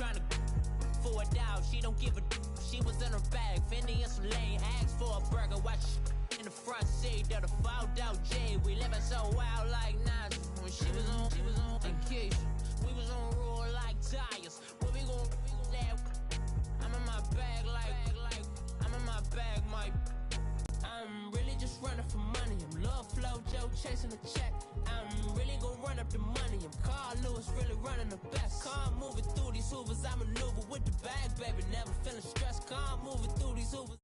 trying to for it out. She don't give a she was in her bag. Fendi and some lane. Asked for a burger. Watch in the front seat of the fouled out J. We living so wild like Nas. When she was on vacation. We was on roll like tires. Where we gon' laugh? I'm in my bag like I'm in my bag, Mike. I'm really just running for money. I'm Love Flow Joe chasing the check. I'm really gonna run up the money. I'm Carl Lewis really running the best. Calm moving through these hoovers. I maneuver with the bag, baby. Never feeling stressed. Calm moving through these hoovers.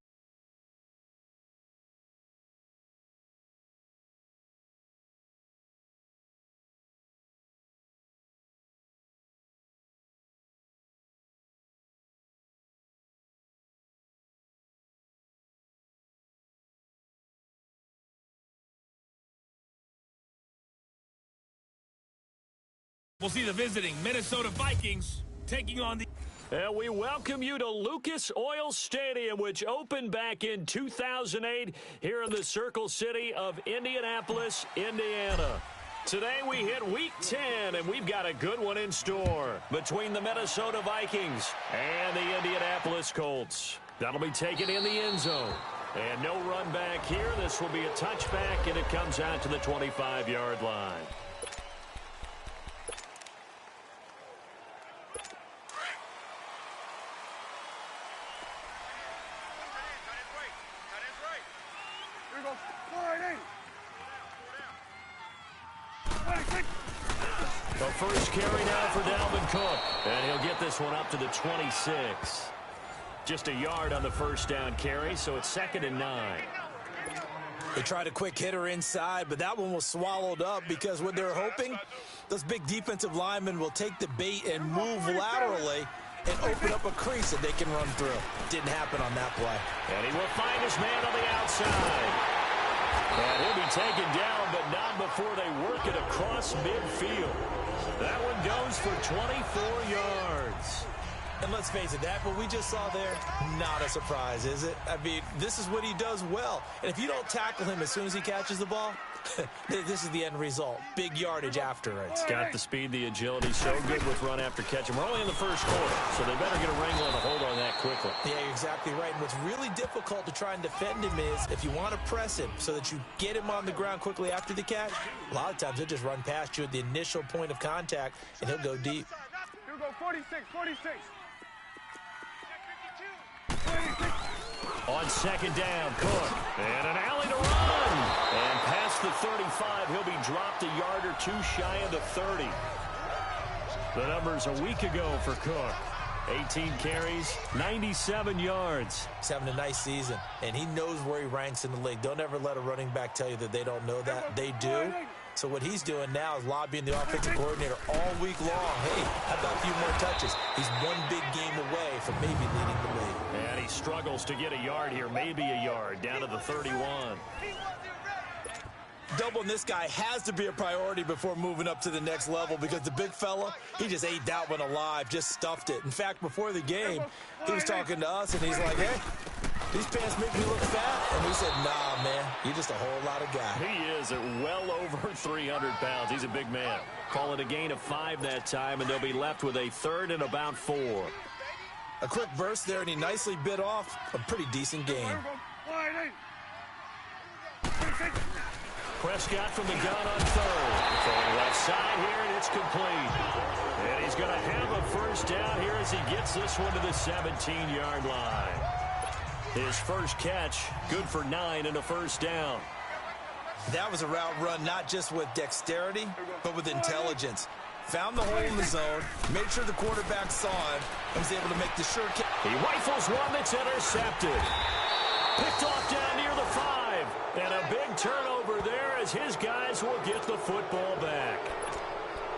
We'll see the visiting Minnesota Vikings taking on the... And we welcome you to Lucas Oil Stadium, which opened back in 2008 here in the Circle City of Indianapolis, Indiana. Today we hit Week 10, and we've got a good one in store between the Minnesota Vikings and the Indianapolis Colts. That'll be taken in the end zone. And no run back here. This will be a touchback, and it comes out to the 25-yard line. The first carry now for Dalvin Cook. And he'll get this one up to the 26. Just a yard on the first down carry, so it's 2nd and 9. They tried a quick hitter inside, but that one was swallowed up because what they're hoping, those big defensive linemen will take the bait and move laterally and open up a crease that they can run through. Didn't happen on that play. And he will find his man on the outside. And he'll be taken down, but not before they work it across midfield. That one goes for 24 yards. And let's face it, that what we just saw there, not a surprise, is it? I mean, this is what he does well. And if you don't tackle him as soon as he catches the ball, this is the end result. Big yardage after it. Got the speed, the agility, so good with run after catch. And we're only in the first quarter, so they better get a wrangle and a hold on that quickly. Yeah, you're exactly right. And what's really difficult to try and defend him is if you want to press him so that you get him on the ground quickly after the catch, a lot of times he'll just run past you at the initial point of contact, and he'll go deep. Here we go, 46. On 2nd down, Cook. And an alley to run. And past the 35, he'll be dropped a yard or two shy of the 30. The numbers a week ago for Cook. 18 carries, 97 yards. He's having a nice season, and he knows where he ranks in the league. Don't ever let a running back tell you that they don't know that. They do. So what he's doing now is lobbying the offensive coordinator all week long. Hey, how about a few more touches? He's one big game away from maybe leading the league. And he struggles to get a yard here, maybe a yard, down to the 31. Doubling this guy has to be a priority before moving up to the next level because the big fella, he just ate that one alive, just stuffed it. In fact, before the game, he was talking to us, and he's like, hey, these pants make me look fat. And we said, nah, man, you're just a whole lot of guy. He is at well over 300 pounds. He's a big man. Call it a gain of 5 that time, and they'll be left with a 3rd and about 4. A quick burst there, and he nicely bit off a pretty decent gain. Prescott from the gun on 3rd. Throwing left side here, and it's complete. And he's going to have a first down here as he gets this one to the 17-yard line. His first catch, good for 9 and a first down. That was a route run not just with dexterity, but with intelligence. Found the hole in the zone, made sure the quarterback saw him, and was able to make the sure catch. He rifles one that's intercepted. Picked off down near the 5. And a big turnover there as his guys will get the football back.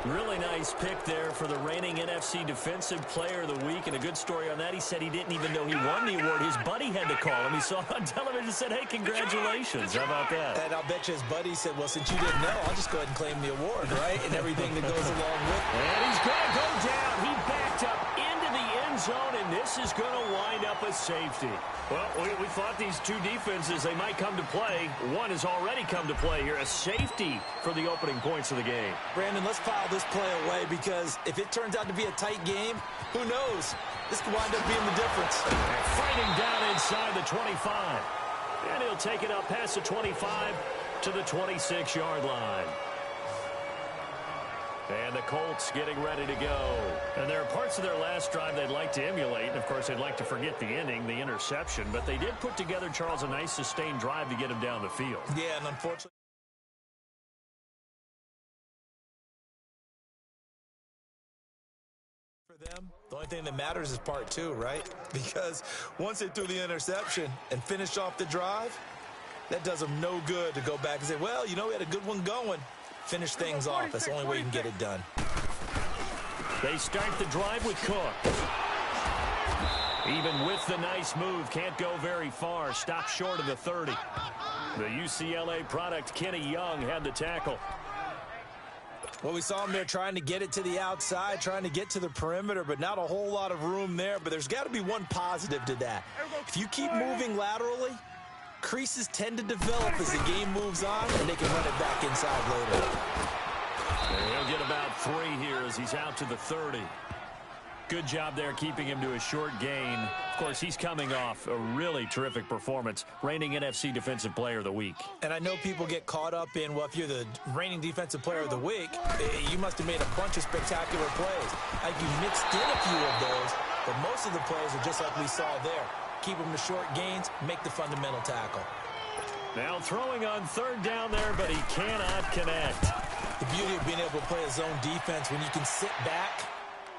Really nice pick there for the reigning NFC Defensive Player of the Week. And a good story on that. He said he didn't even know he won the award. His buddy had to call him. He saw it on television and said, hey, congratulations. How about that? And I'll bet you his buddy said, well, since you didn't know, I'll just go ahead and claim the award, right? And everything that goes along with it. And he's going to go down. He backed up into the end zone, and this is going to wind up a safety. Well, we thought these two defenses, they might come to play. One has already come to play here, a safety for the opening points of the game. Brandon, let's file this play away because if it turns out to be a tight game, who knows? This could wind up being the difference. Fighting down inside the 25. And he'll take it up past the 25 to the 26-yard line. And the Colts getting ready to go. And there are parts of their last drive they'd like to emulate. And, of course, they'd like to forget the inning, the interception. But they did put together, Charles, a nice sustained drive to get him down the field. Yeah, and unfortunately, for them, the only thing that matters is part two, right? Because once they threw the interception and finished off the drive, that does them no good to go back and say, well, you know, we had a good one going. Finish things off. That's the only way you can get it done. They start the drive with Cook. Even with the nice move, can't go very far. Stop short of the 30. The UCLA product, Kenny Young, had the tackle. Well, we saw him there trying to get it to the outside, trying to get to the perimeter, but not a whole lot of room there. But there's got to be one positive to that. If you keep moving laterally, creases tend to develop as the game moves on, and they can run it back inside later. And he'll get about 3 here as he's out to the 30. Good job there keeping him to a short gain. Of course, he's coming off a really terrific performance, reigning NFC Defensive Player of the Week. And I know people get caught up in, well, if you're the reigning Defensive Player of the Week, you must have made a bunch of spectacular plays. I think you mixed in a few of those, but most of the plays are just like we saw there. Keep them to short gains, make the fundamental tackle. Now throwing on third down there, but he cannot connect. The beauty of being able to play a zone defense, when you can sit back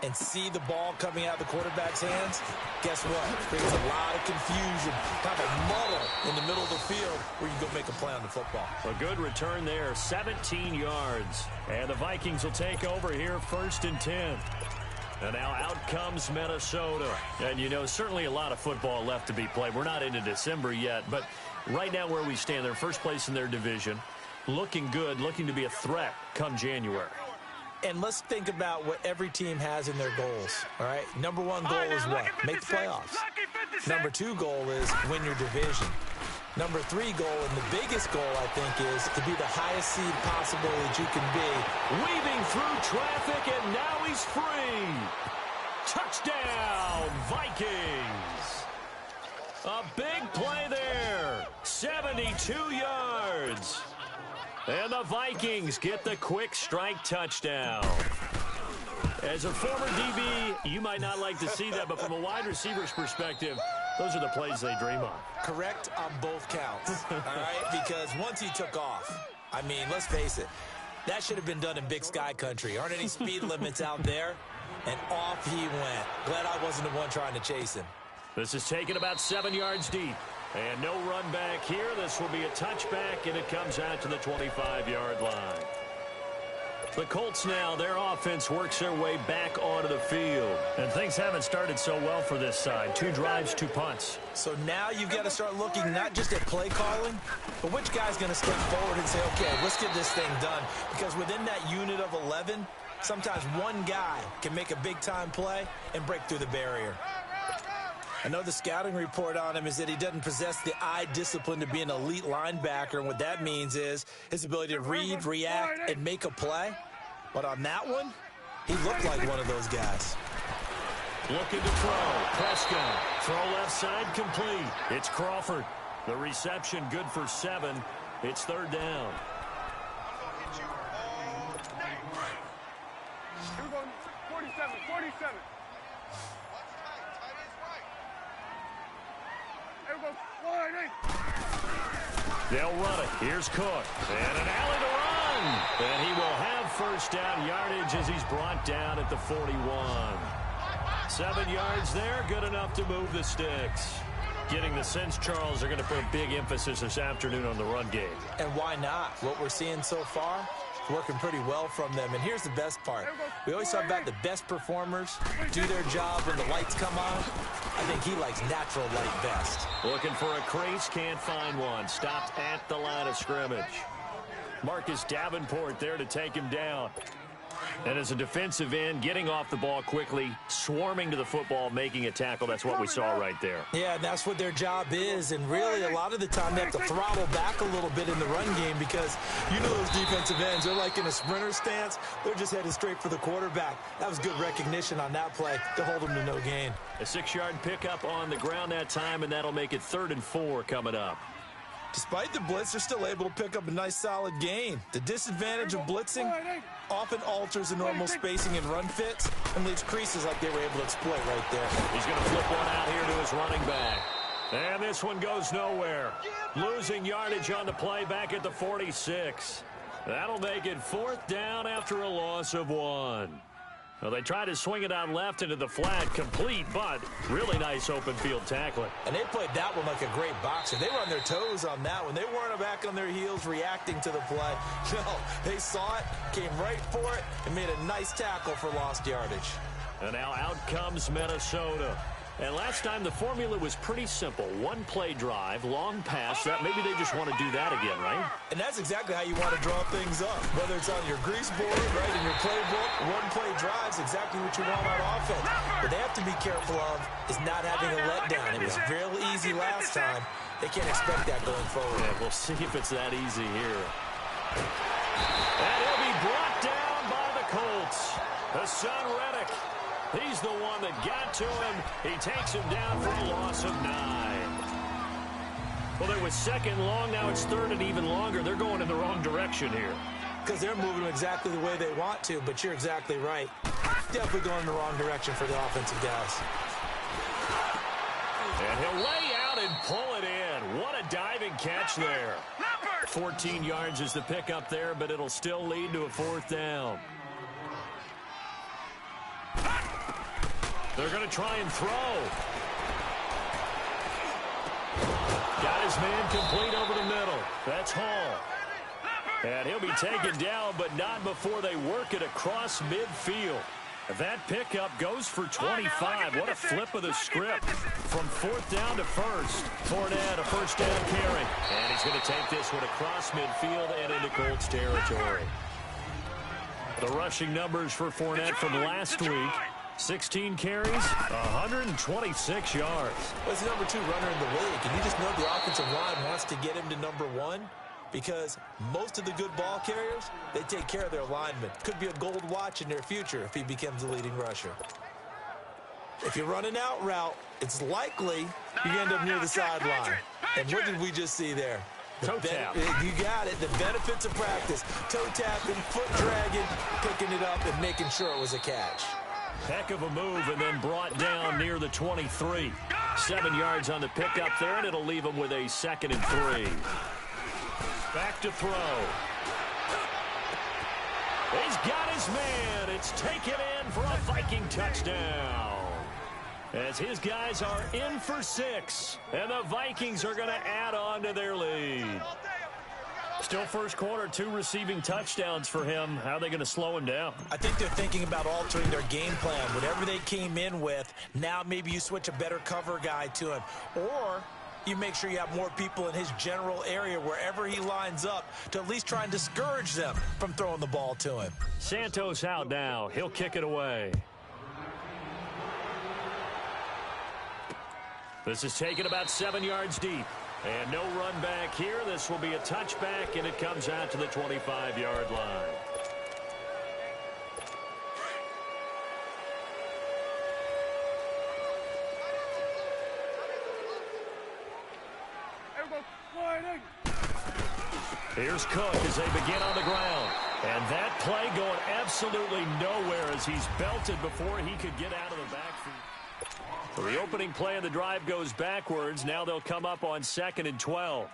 and see the ball coming out of the quarterback's hands, guess what? It creates a lot of confusion, kind of a muddle in the middle of the field where you can go make a play on the football. A good return there, 17 yards. And the Vikings will take over here, 1st and 10. And now out comes Minnesota. And, you know, certainly a lot of football left to be played. We're not into December yet, but right now where we stand, they're first place in their division. Looking good, looking to be a threat come January. And let's think about what every team has in their goals, all right? Number one goal is what? Make the playoffs. Number 2 goal is win your division. Number 3 goal, and the biggest goal, I think, is to be the highest seed possible that you can be. Weaving through traffic, and now he's free. Touchdown, Vikings. A big play there. 72 yards. And the Vikings get the quick strike touchdown. As a former DB, you might not like to see that, but from a wide receiver's perspective, those are the plays they dream of. Correct on both counts, all right? Because once he took off, I mean, let's face it, that should have been done in Big Sky country. Aren't any speed limits out there? And off he went. Glad I wasn't the one trying to chase him. This is taken about 7 yards deep. And no run back here. This will be a touchback, and it comes out to the 25-yard line. The Colts now, their offense works their way back onto the field. And things haven't started so well for this side. 2 drives, 2 punts. So now you've got to start looking not just at play calling, but which guy's going to step forward and say, okay, let's get this thing done. Because within that unit of 11, sometimes one guy can make a big-time play and break through the barrier. I know the scouting report on him is that he doesn't possess the eye discipline to be an elite linebacker, and what that means is his ability to read, react, and make a play. But on that one, he looked like one of those guys. Looking to throw. Prescott. Throw left side complete. It's Crawford. The reception good for 7. It's 3rd down. Here we go. 47. They'll run it. Here's Cook. And an alley to run. And he will have 1st down yardage as he's brought down at the 41. 7 yards there. Good enough to move the sticks. Getting the sense, Charles, they're going to put a big emphasis this afternoon on the run game. And why not? What we're seeing so far, working pretty well from them. And here's the best part. We always talk about the best performers do their job when the lights come on. I think he likes natural light best. Looking for a crease, can't find one. Stopped at the line of scrimmage. Marcus Davenport there to take him down. And as a defensive end, getting off the ball quickly, swarming to the football, making a tackle, that's what we saw right there. Yeah, and that's what their job is. And really, a lot of the time, they have to throttle back a little bit in the run game because you know those defensive ends, they're like in a sprinter stance. They're just headed straight for the quarterback. That was good recognition on that play to hold them to no gain. A 6-yard pickup on the ground that time, and that'll make it 3rd and 4 coming up. Despite the blitz, they're still able to pick up a nice, solid gain. The disadvantage of blitzing often alters the normal spacing and run fits and leaves creases like they were able to exploit right there. He's going to flip one out here to his running back. And this one goes nowhere. Losing yardage on the play back at the 46. That'll make it 4th down after a loss of 1. Well, they tried to swing it out left into the flat, complete, but really nice open field tackling. And they played that one like a great boxer. They were on their toes on that one. They weren't back on their heels reacting to the play. No, they saw it, came right for it, and made a nice tackle for lost yardage. And now out comes Minnesota. And last time the formula was pretty simple. 1-play drive, long pass. That maybe they just want to do that again, right? And that's exactly how you want to draw things up. Whether it's on your grease board, right, in your playbook, 1-play drive's exactly what you want on offense. What they have to be careful of is not having a letdown. It was real easy last time. They can't expect that going forward. Yeah, we'll see if it's that easy here. And he'll be brought down by the Colts. Hassan Reddick. He's the one that got to him. He takes him down for a loss of 9. Well, there was 2nd long. Now it's 3rd and even longer. They're going in the wrong direction here. Because they're moving exactly the way they want to, but you're exactly right. Definitely going in the wrong direction for the offensive guys. And he'll lay out and pull it in. What a diving catch there. 14 yards is the pickup there, but it'll still lead to a 4th down. They're going to try and throw. Got his man complete over the middle. That's Hall. And he'll be taken down, but not before they work it across midfield. That pickup goes for 25. What a flip of the script. From 4th down to 1st. Fournette, a 1st down carry. And he's going to take this one across midfield and into Colts territory. The rushing numbers for Fournette from last week. 16 carries, 126 yards. Well, he's the number 2 runner in the league, and you just know the offensive line wants to get him to number 1 because most of the good ball carriers, they take care of their linemen. Could be a gold watch in their future if he becomes the leading rusher. If you run an out route, it's likely you end up near the sideline. And what did we just see there? Toe tap. You got it. The benefits of practice. Toe tapping, foot dragging, picking it up, and making sure it was a catch. Heck of a move, and then brought down near the 23. 7 yards on the pickup there, and it'll leave him with a 2nd and 3. Back to throw. He's got his man. It's taken in for a Viking touchdown. As his guys are in for 6, and the Vikings are going to add on to their lead. Still first quarter, 2 receiving touchdowns for him. How are they going to slow him down? I think they're thinking about altering their game plan. Whatever they came in with, now maybe you switch a better cover guy to him. Or you make sure you have more people in his general area wherever he lines up to at least try and discourage them from throwing the ball to him. Santos out now. He'll kick it away. This is taken about 7 yards deep. And no run back here. This will be a touchback, and it comes out to the 25-yard line. Here's Cook as they begin on the ground. And that play going absolutely nowhere as he's belted before he could get out of the backfield. So the opening play of the drive goes backwards. Now they'll come up on 2nd and 12.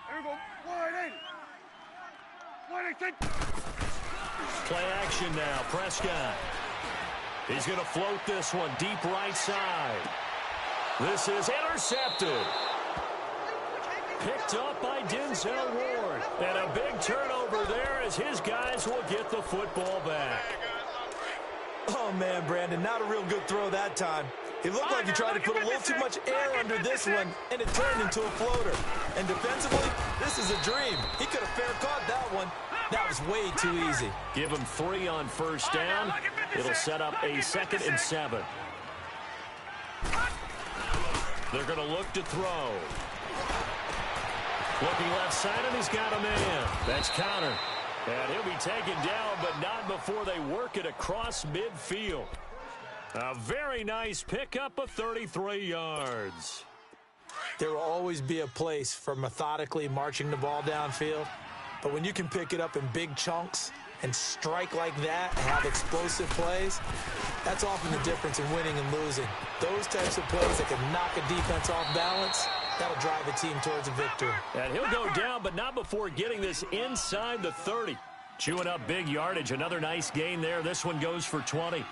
Here we go. Wide eight. Play action now. Prescott. He's going to float this one deep right side. This is intercepted. Picked up by Denzel Ward. And a big turnover there as his guys will get the football back. Oh, man, Brandon, not a real good throw that time. He looked like he tried to put a little too much air under this one, and it turned into a floater. And defensively, this is a dream. He could have fair caught that one. That was way too easy. Give him 3 on first down. It'll set up a 2nd and 7. They're going to look to throw. Looking left side, and he's got a man. That's Connor. And he'll be taken down, but not before they work it across midfield. A very nice pickup of 33 yards. There will always be a place for methodically marching the ball downfield. But when you can pick it up in big chunks and strike like that and have explosive plays, that's often the difference in winning and losing. Those types of plays that can knock a defense off balance, that'll drive a team towards a victory. And he'll go down, but not before getting this inside the 30. Chewing up big yardage. Another nice gain there. This one goes for 20.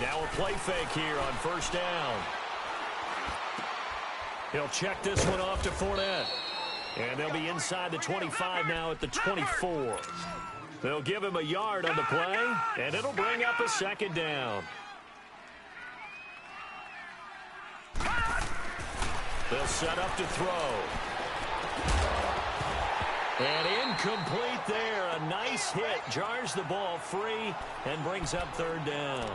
Now a play fake here on first down. He'll check this one off to Fournette. And they'll be inside the 25 now at the 24. They'll give him a yard on the play, and it'll bring up a 2nd down. They'll set up to throw. And incomplete there. A nice hit. Jars the ball free and brings up 3rd down.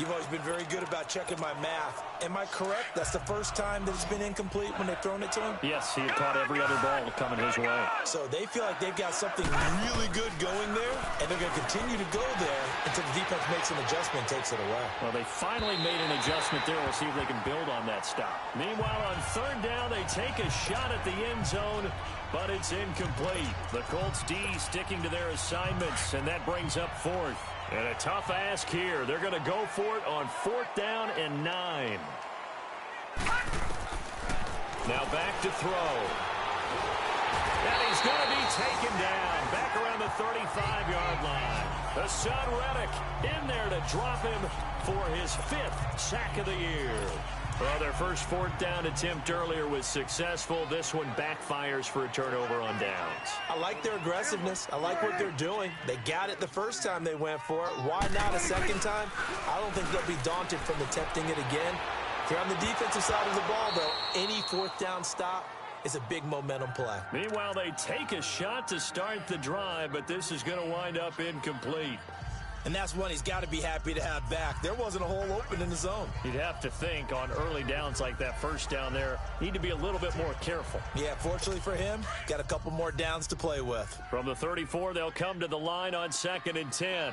You've always been very good about checking my math. Am I correct? That's the first time that it's been incomplete when they've thrown it to him? Yes, he had caught every other ball coming his way. So they feel like they've got something really good going there, and they're going to continue to go there until the defense makes an adjustment and takes it away. Well, they finally made an adjustment there. We'll see if they can build on that stop. Meanwhile, on 3rd down, they take a shot at the end zone, but it's incomplete. The Colts D sticking to their assignments, and that brings up 4th. And a tough ask here. They're going to go for it on 4th down and 9. Now back to throw. And he's going to be taken down back around the 35-yard line. Hassan Reddick in there to drop him for his 5th sack of the year. Well, their first 4th down attempt earlier was successful. This one backfires for a turnover on downs. I like their aggressiveness. I like what they're doing. They got it the first time they went for it. Why not a 2nd time? I don't think they'll be daunted from attempting it again. If you're on the defensive side of the ball, though, any 4th down stop is a big momentum play. Meanwhile, they take a shot to start the drive, but this is going to wind up incomplete. And that's one he's got to be happy to have back. There wasn't a hole open in the zone. You'd have to think on early downs like that first down there, need to be a little bit more careful. Yeah, fortunately for him, got a couple more downs to play with. From the 34, they'll come to the line on 2nd and 10.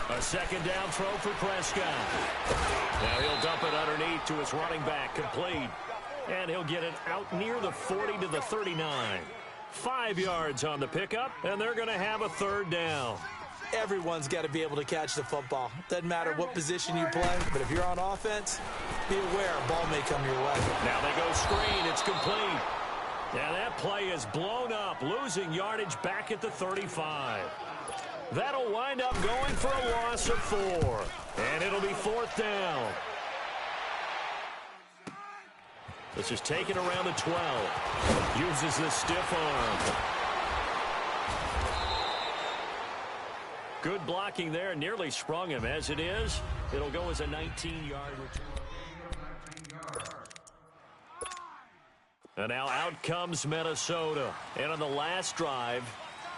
A 2nd down throw for Prescott. Now he'll dump it underneath to his running back, complete. And he'll get it out near the 40 to the 39. 5 yards on the pickup, and they're going to have a 3rd down. Everyone's got to be able to catch the football. Doesn't matter what position you play, but if you're on offense, be aware a ball may come your way. Now they go screen. It's complete. And that play is blown up, losing yardage back at the 35. That'll wind up going for a loss of 4. And it'll be 4th down. This is taken around the 12. Uses the stiff arm. Good blocking there. Nearly sprung him. As it is, it'll go as a 19-yard return. And now out comes Minnesota. And on the last drive,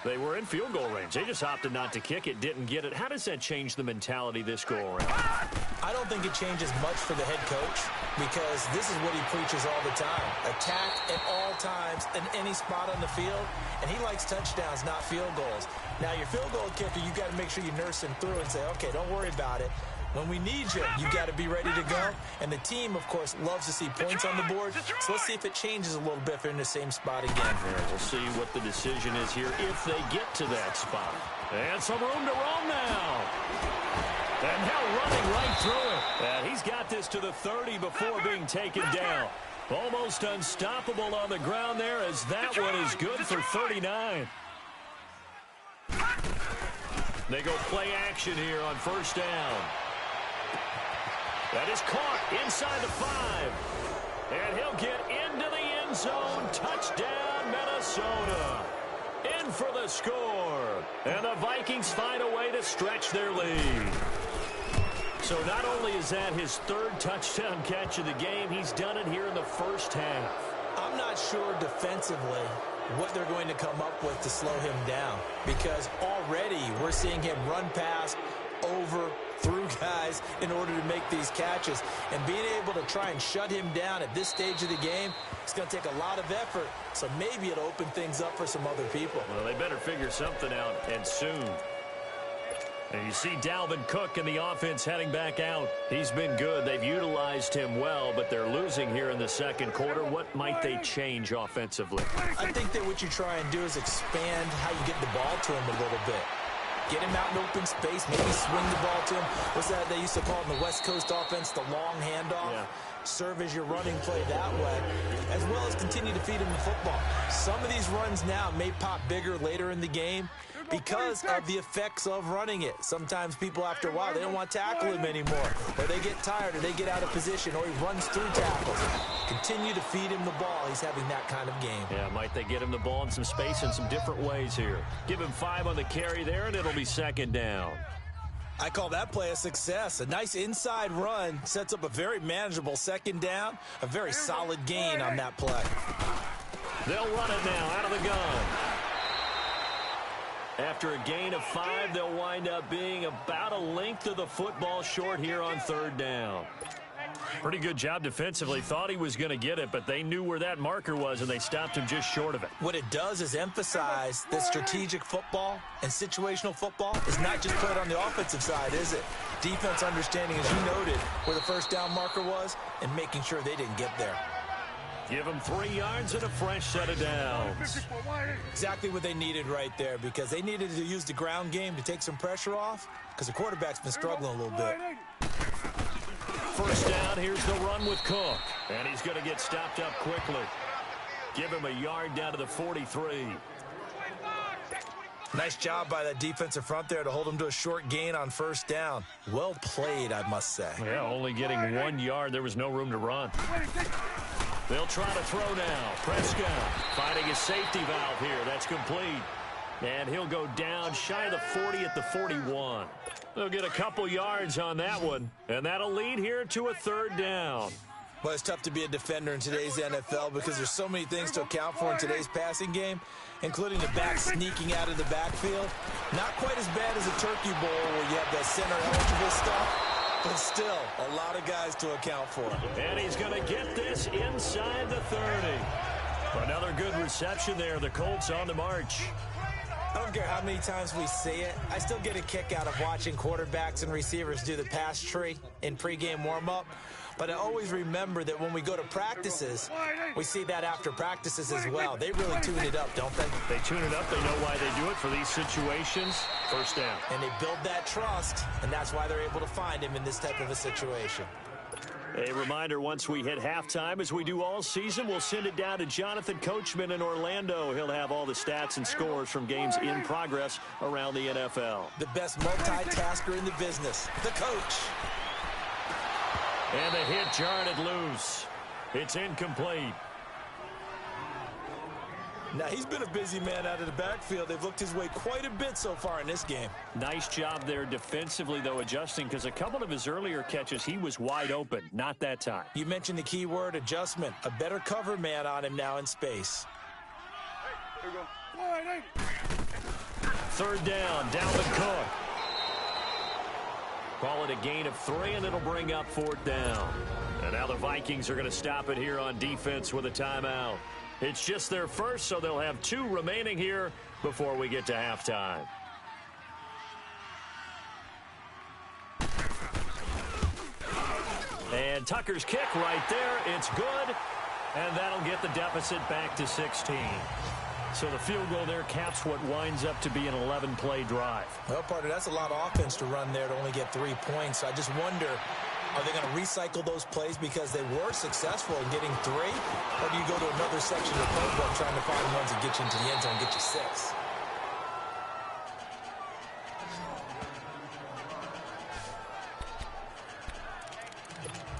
they were in field goal range. They just opted not to kick it, didn't get it. How does that change the mentality this go around? I don't think it changes much for the head coach because this is what he preaches all the time. Attack at all times in any spot on the field, and he likes touchdowns, not field goals. Now, your field goal kicker, you got to make sure you nurse him through and say, okay, don't worry about it. When we need you, you got to be ready to go. And the team, of course, loves to see points on the board. So let's see if it changes a little bit if they're in the same spot again. Yeah, we'll see what the decision is here if they get to that spot. And some room to roam now. And now running right through it. And he's got this to the 30 before being taken down. Almost unstoppable on the ground there as that one is good for 39. They go play action here on first down. That is caught inside the 5. And he'll get into the end zone. Touchdown, Minnesota. in for the score. And the Vikings find a way to stretch their lead. So not only is that his third touchdown catch of the game, he's done it here in the first half. I'm not sure defensively what they're going to come up with to slow him down, because already we're seeing him run past, over, through guys in order to make these catches. And being able to try and shut him down at this stage of the game, it's going to take a lot of effort. So maybe it'll open things up for some other people. Well, they better figure something out, and soon. And you see Dalvin Cook in the offense heading back out. He's been good. They've utilized him well, but they're losing here in the second quarter. What might they change offensively? I think that what you try and do is expand how you get the ball to him a little bit. Get him out in open space, maybe swing the ball to him. What's that they used to call in the West Coast offense, the long handoff? Yeah. Serve as your running play that way, as well as continue to feed him the football. Some of these runs now may pop bigger later in the game because of the effects of running it. Sometimes people, after a while, they don't want to tackle him anymore, or they get tired, or they get out of position, or he runs through tackles. Continue to feed him the ball. He's having that kind of game. Yeah, might they get him the ball in some space in some different ways here. Give him 5 on the carry there, and it'll be second down. I call that play a success. A nice inside run sets up a very manageable second down, a very solid gain on that play. They'll run it now out of the gun. After a gain of 5, they'll wind up being about a length of the football short here on third down. Pretty good job defensively. Thought he was going to get it, but they knew where that marker was, and they stopped him just short of it. What it does is emphasize that strategic football and situational football is not just played on the offensive side, is it? Defense understanding, as you noted, where the first down marker was and making sure they didn't get there. Give them 3 yards and a fresh set of downs. Exactly what they needed right there, because they needed to use the ground game to take some pressure off, because the quarterback's been struggling a little bit. First down, here's the run with Cook. And he's going to get stopped up quickly. Give him a yard down to the 43. Nice job by that defensive front there to hold him to a short gain on first down. Well played, I must say. Yeah, only getting 1 yard. There was no room to run. They'll try to throw now. Prescott finding his safety valve here. That's complete. And he'll go down shy of the 40 at the 41. They'll get a couple yards on that one, and that'll lead here to a third down. Well, it's tough to be a defender in today's NFL because there's so many things to account for in today's passing game, including the back sneaking out of the backfield. Not quite as bad as a turkey bowl where you have the center eligible stuff, but still a lot of guys to account for. And he's going to get this inside the 30. Another good reception there. The Colts on the march. I don't care how many times we see it. I still get a kick out of watching quarterbacks and receivers do the pass tree in pregame warm-up. But I always remember that when we go to practices, we see that after practices as well. They really tune it up, don't they? They tune it up. They know why they do it for these situations. First down. And they build that trust, and that's why they're able to find him in this type of a situation. A reminder, once we hit halftime, as we do all season, we'll send it down to Jonathan Coachman in Orlando. He'll have all the stats and scores from games in progress around the NFL. The best multitasker in the business, the coach. And the hit jarred loose. It's incomplete. Now, he's been a busy man out of the backfield. They've looked his way quite a bit so far in this game. Nice job there defensively, though, adjusting, because a couple of his earlier catches, he was wide open. Not that time. You mentioned the key word, adjustment. A better cover man on him now in space. Here we go. Third down, Dalvin Cook. Call it a gain of 3, and it'll bring up fourth down. And now the Vikings are going to stop it here on defense with a timeout. It's just their first, so they'll have 2 remaining here before we get to halftime. And Tucker's kick right there. It's good, and that'll get the deficit back to 16. So the field goal there caps what winds up to be an 11-play drive. Well, partner, that's a lot of offense to run there to only get 3 points. I just wonder, are they going to recycle those plays because they were successful in getting 3? Or do you go to another section of the playbook trying to find ones that get you into the end zone and get you 6?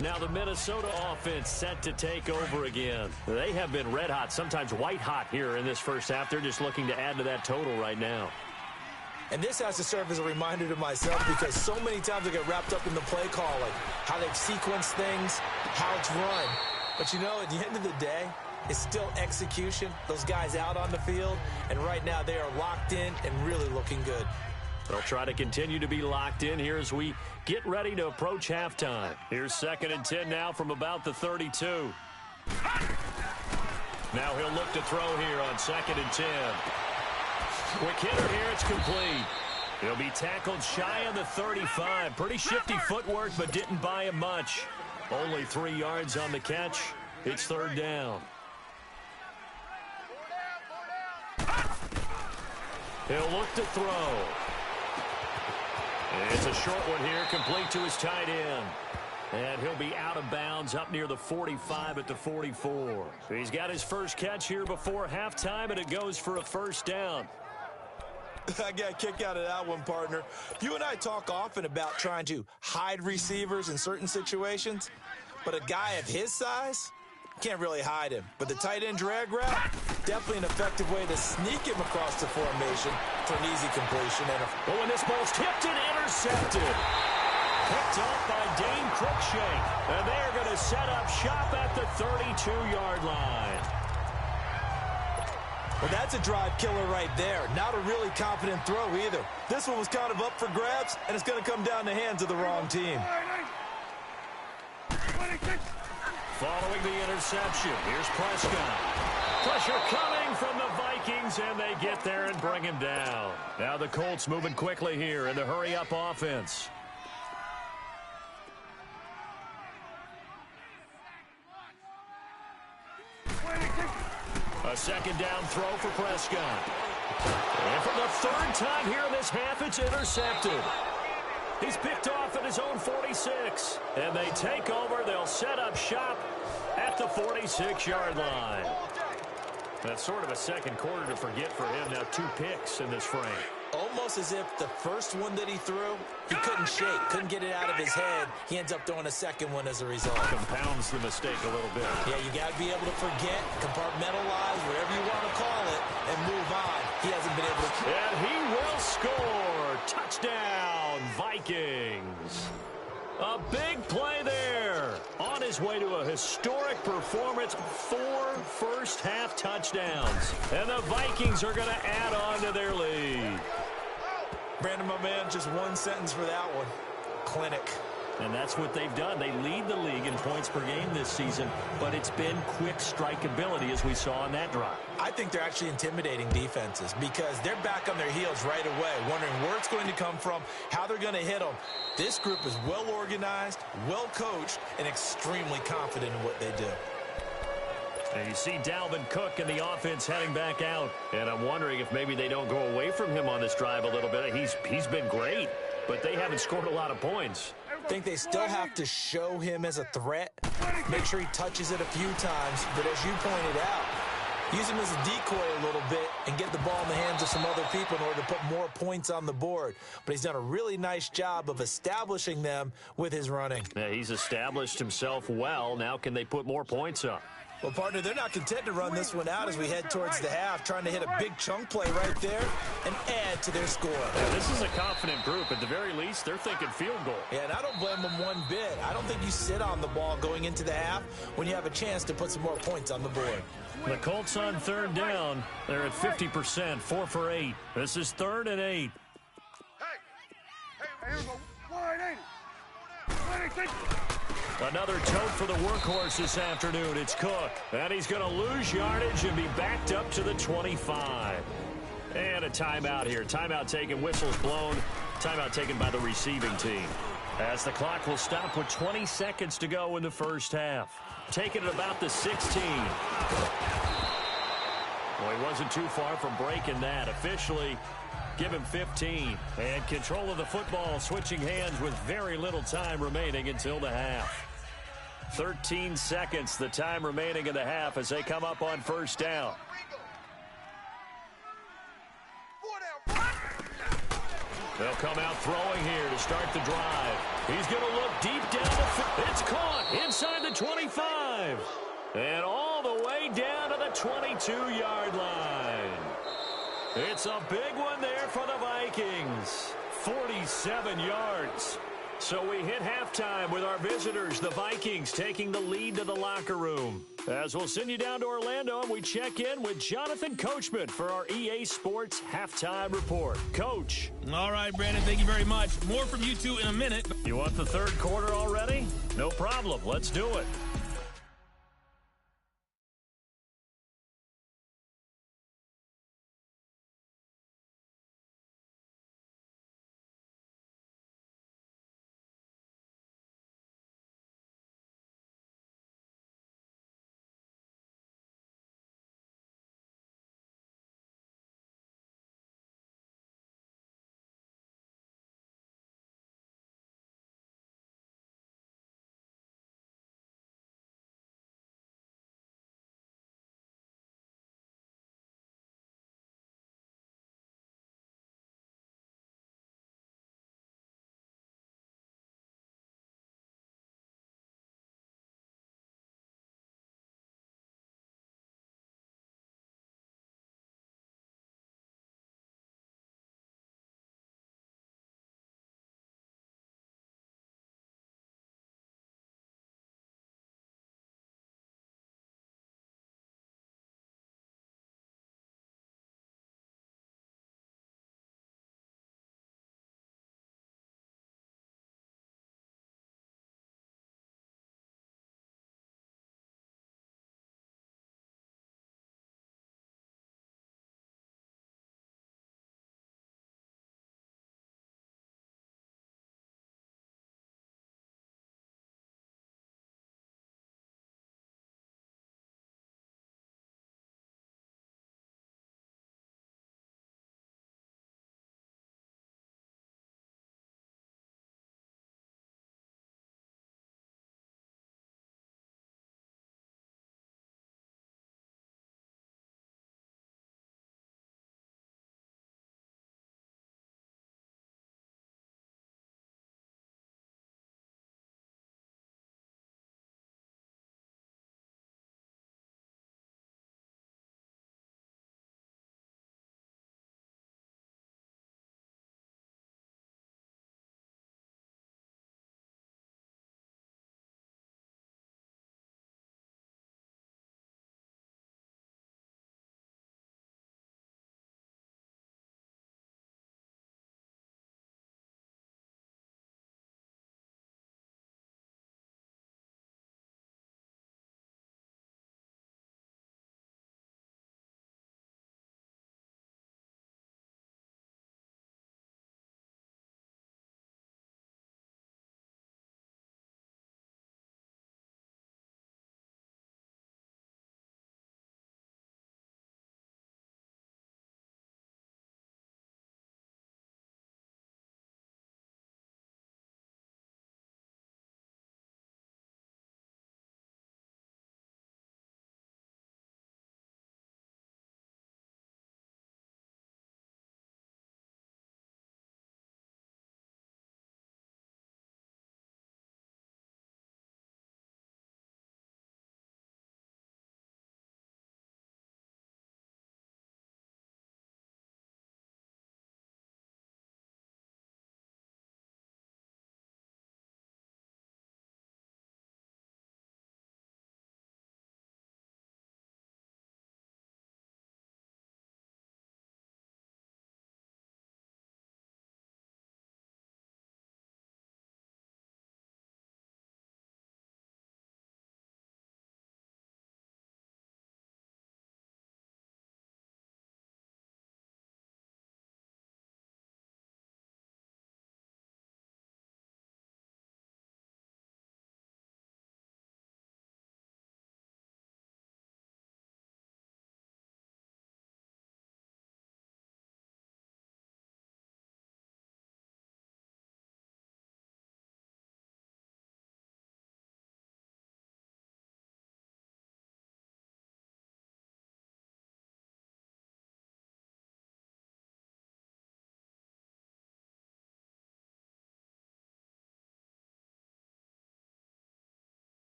Now the Minnesota offense set to take over again. They have been red hot, sometimes white hot here in this first half. They're just looking to add to that total right now. And this has to serve as a reminder to myself because so many times I get wrapped up in the play calling, how they've sequenced things, how it's run. But, you know, at the end of the day, it's still execution. Those guys out on the field, and right now they are locked in and really looking good. They'll try to continue to be locked in here as we get ready to approach halftime. Here's 2nd and 10 now from about the 32. Now he'll look to throw here on 2nd and 10. Quick hitter here, it's complete. He'll be tackled shy of the 35. Pretty shifty footwork, but didn't buy him much. Only 3 yards on the catch. It's 3rd down. He'll look to throw. It's a short one here, complete to his tight end. And he'll be out of bounds up near the 45 at the 44. He's got his first catch here before halftime, and it goes for a 1st down. I got a kick out of that one, partner. You and I talk often about trying to hide receivers in certain situations, but a guy of his size can't really hide him. But the tight end drag route, definitely an effective way to sneak him across the formation for an easy completion. But when this ball's tipped and intercepted, picked off by Dane Cruikshank, and they're going to set up shop at the 32-yard line. Well, that's a drive killer right there. Not a really confident throw either. This one was kind of up for grabs, and it's going to come down the hands of the wrong team. Following the interception, here's Prescott. Pressure coming from the Vikings, and they get there and bring him down. Now the Colts moving quickly here in the hurry-up offense. A 2nd down throw for Prescott. And for the 3rd time here in this half, it's intercepted. He's picked off at his own 46. And they take over. They'll set up shop at the 46-yard line. That's sort of a second quarter to forget for him. Now 2 picks in this frame. Almost as if the first one that he threw, he couldn't shake, couldn't get it out of his head. He ends up throwing a second one as a result. Compounds the mistake a little bit. Yeah, you got to be able to forget, compartmentalize, whatever you want to call it, and move on. He hasn't been able to. And he will score. Touchdown, Vikings. A big play there. On his way to a historic performance, 4 first-half touchdowns. And the Vikings are going to add on to their lead. Brandon, my man, just one sentence for that one. Clinic. And that's what they've done. They lead the league in points per game this season, but it's been quick strikeability as we saw on that drive. I think they're actually intimidating defenses because they're back on their heels right away, wondering where it's going to come from, how they're going to hit them. This group is well organized, well coached, and extremely confident in what they do. And you see Dalvin Cook and the offense heading back out. And I'm wondering if maybe they don't go away from him on this drive a little bit. He's been great, but they haven't scored a lot of points. I think they still have to show him as a threat, make sure he touches it a few times, but as you pointed out, use him as a decoy a little bit and get the ball in the hands of some other people in order to put more points on the board. But he's done a really nice job of establishing them with his running. Yeah, he's established himself well. Now can they put more points up? Well, partner, they're not content to run this one out as we head towards the half, trying to hit a big chunk play right there and add to their score. Yeah, this is a confident group. At the very least, they're thinking field goal. Yeah, and I don't blame them one bit. I don't think you sit on the ball going into the half when you have a chance to put some more points on the board. The Colts on 3rd down. They're at 50%, 4 for 8. This is 3rd and 8. Hey, here's a 180. 180. Another tote for the workhorse this afternoon. It's Cook. And he's going to lose yardage and be backed up to the 25. And a timeout here. Timeout taken, whistles blown. Timeout taken by the receiving team. As the clock will stop with 20 seconds to go in the first half. Taken at about the 16. Well, he wasn't too far from breaking that. Officially, give him 15. And control of the football switching hands with very little time remaining until the half. 13 seconds, the time remaining in the half as they come up on 1st down. They'll come out throwing here to start the drive. He's going to look deep down the field. It's caught inside the 25. And all the way down to the 22-yard line. It's a big one there for the Vikings. 47 yards. So we hit halftime with our visitors, the Vikings, taking the lead to the locker room. As we'll send you down to Orlando, and we check in with Jonathan Coachman for our EA Sports Halftime Report. Coach. All right, Brandon, thank you very much. More from you two in a minute. You want the third quarter already? No problem. Let's do it.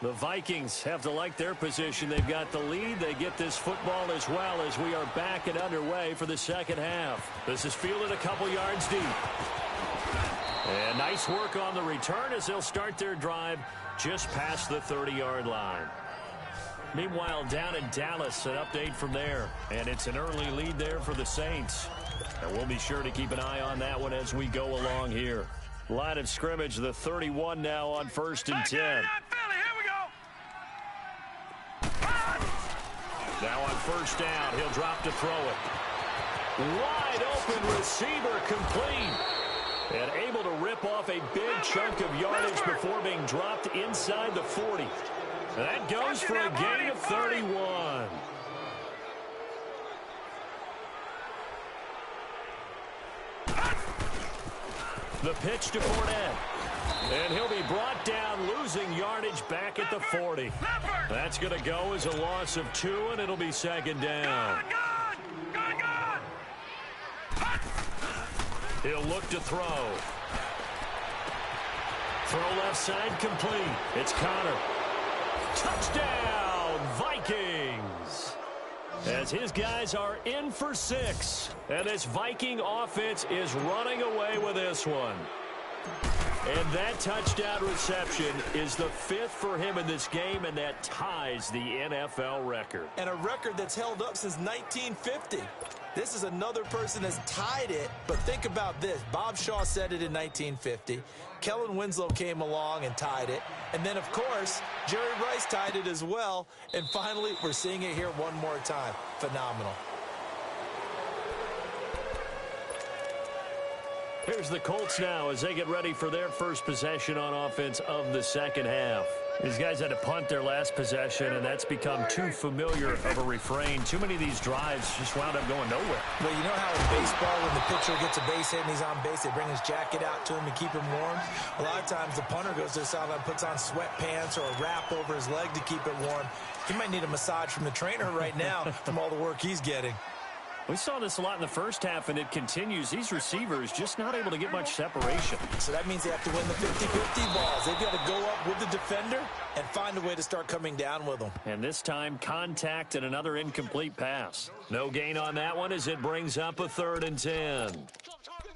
The Vikings have to like their position. They've got the lead. They get this football as well as we are back and underway for the second half. This is fielded a couple yards deep. And nice work on the return as they'll start their drive just past the 30-yard line. Meanwhile, down in Dallas, an update from there. And it's an early lead there for the Saints. And we'll be sure to keep an eye on that one as we go along here. Line of scrimmage, the 31 now on 1st and 10. Now on 1st down, he'll drop to throw it. Wide open receiver complete. And able to rip off a big chunk of yardage before being dropped inside the 40. That goes for a gain of 31. The pitch to Fournette. And he'll be brought down, losing yardage back at the 40. That's going to go as a loss of 2, and it'll be 2nd down. He'll look to throw. Throw left side complete. It's Connor. Touchdown, Vikings! As his guys are in for 6. And this Viking offense is running away with this one. And that touchdown reception is the 5th for him in this game, and that ties the NFL record. And a record that's held up since 1950. This is another person that's tied it, but think about this. Bob Shaw said it in 1950. Kellen Winslow came along and tied it. And then, of course, Jerry Rice tied it as well. And finally, we're seeing it here one more time. Phenomenal. Here's the Colts now as they get ready for their first possession on offense of the second half. These guys had to punt their last possession, and that's become too familiar of a refrain. Too many of these drives just wound up going nowhere. Well, you know how in baseball, when the pitcher gets a base hit and he's on base, they bring his jacket out to him to keep him warm? A lot of times the punter goes to the sideline, puts on sweatpants or a wrap over his leg to keep it warm. He might need a massage from the trainer right now from all the work he's getting. We saw this a lot in the first half, and it continues. These receivers just not able to get much separation. So that means they have to win the 50-50 balls. They've got to go up with the defender and find a way to start coming down with them. And this time, contact and another incomplete pass. No gain on that one as it brings up a 3rd and 10.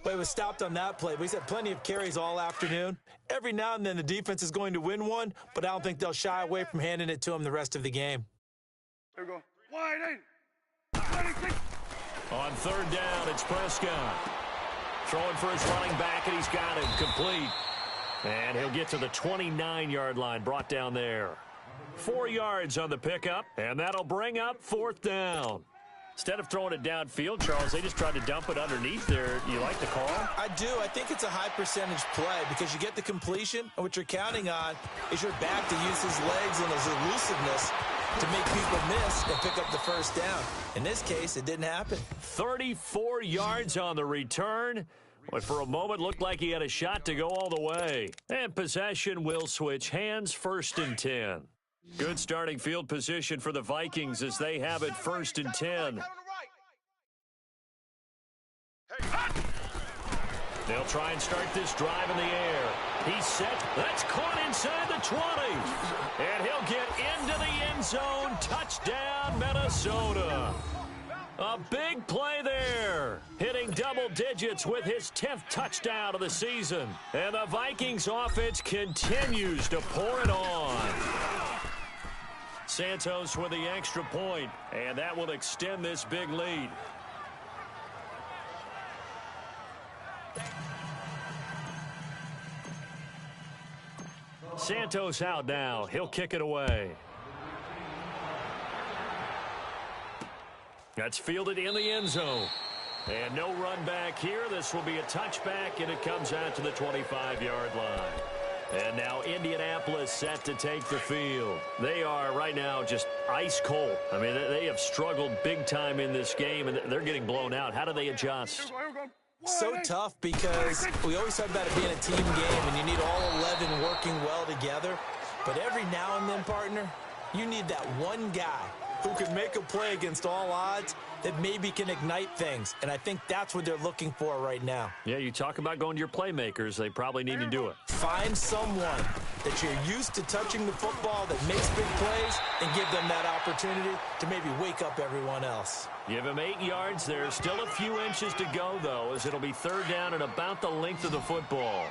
Well, he was stopped on that play, but he's had plenty of carries all afternoon. Every now and then the defense is going to win one, but I don't think they'll shy away from handing it to him the rest of the game. Here we go. Wide 8. On 3rd down, it's Prescott. Throwing for his running back, and he's got him complete. And he'll get to the 29-yard line, brought down there. 4 yards on the pickup, and that'll bring up 4th down. Instead of throwing it downfield, Charles, they just tried to dump it underneath there. You like the call? I do. I think it's a high-percentage play because you get the completion, and what you're counting on is your back to use his legs and his elusiveness to make people miss and pick up the 1st down. In this case, it didn't happen. 34 yards on the return. But for a moment, looked like he had a shot to go all the way. And possession will switch hands, 1st and 10. Good starting field position for the Vikings as they have it 1st and 10. They'll try and start this drive in the air. He's set. That's caught inside the 20. And he'll get into the end zone. Touchdown, Minnesota. A big play there. Hitting double digits with his 10th touchdown of the season. And the Vikings offense continues to pour it on. Santos with the extra point, and that will extend this big lead. Santos out now. He'll kick it away. That's fielded in the end zone. And no run back here. This will be a touchback, and it comes out to the 25-yard line. And now Indianapolis set to take the field. They are right now just ice cold. I mean, they have struggled big time in this game, and they're getting blown out. How do they adjust? So tough because we always talk about it being a team game, and you need all 11 working well together. But every now and then, partner, you need that one guy who can make a play against all odds that maybe can ignite things. And I think that's what they're looking for right now. Yeah, you talk about going to your playmakers. They probably need to do it. Find someone that you're used to touching the football that makes big plays and give them that opportunity to maybe wake up everyone else. Give him 8 yards. There's still a few inches to go, though, as it'll be third down and about the length of the football.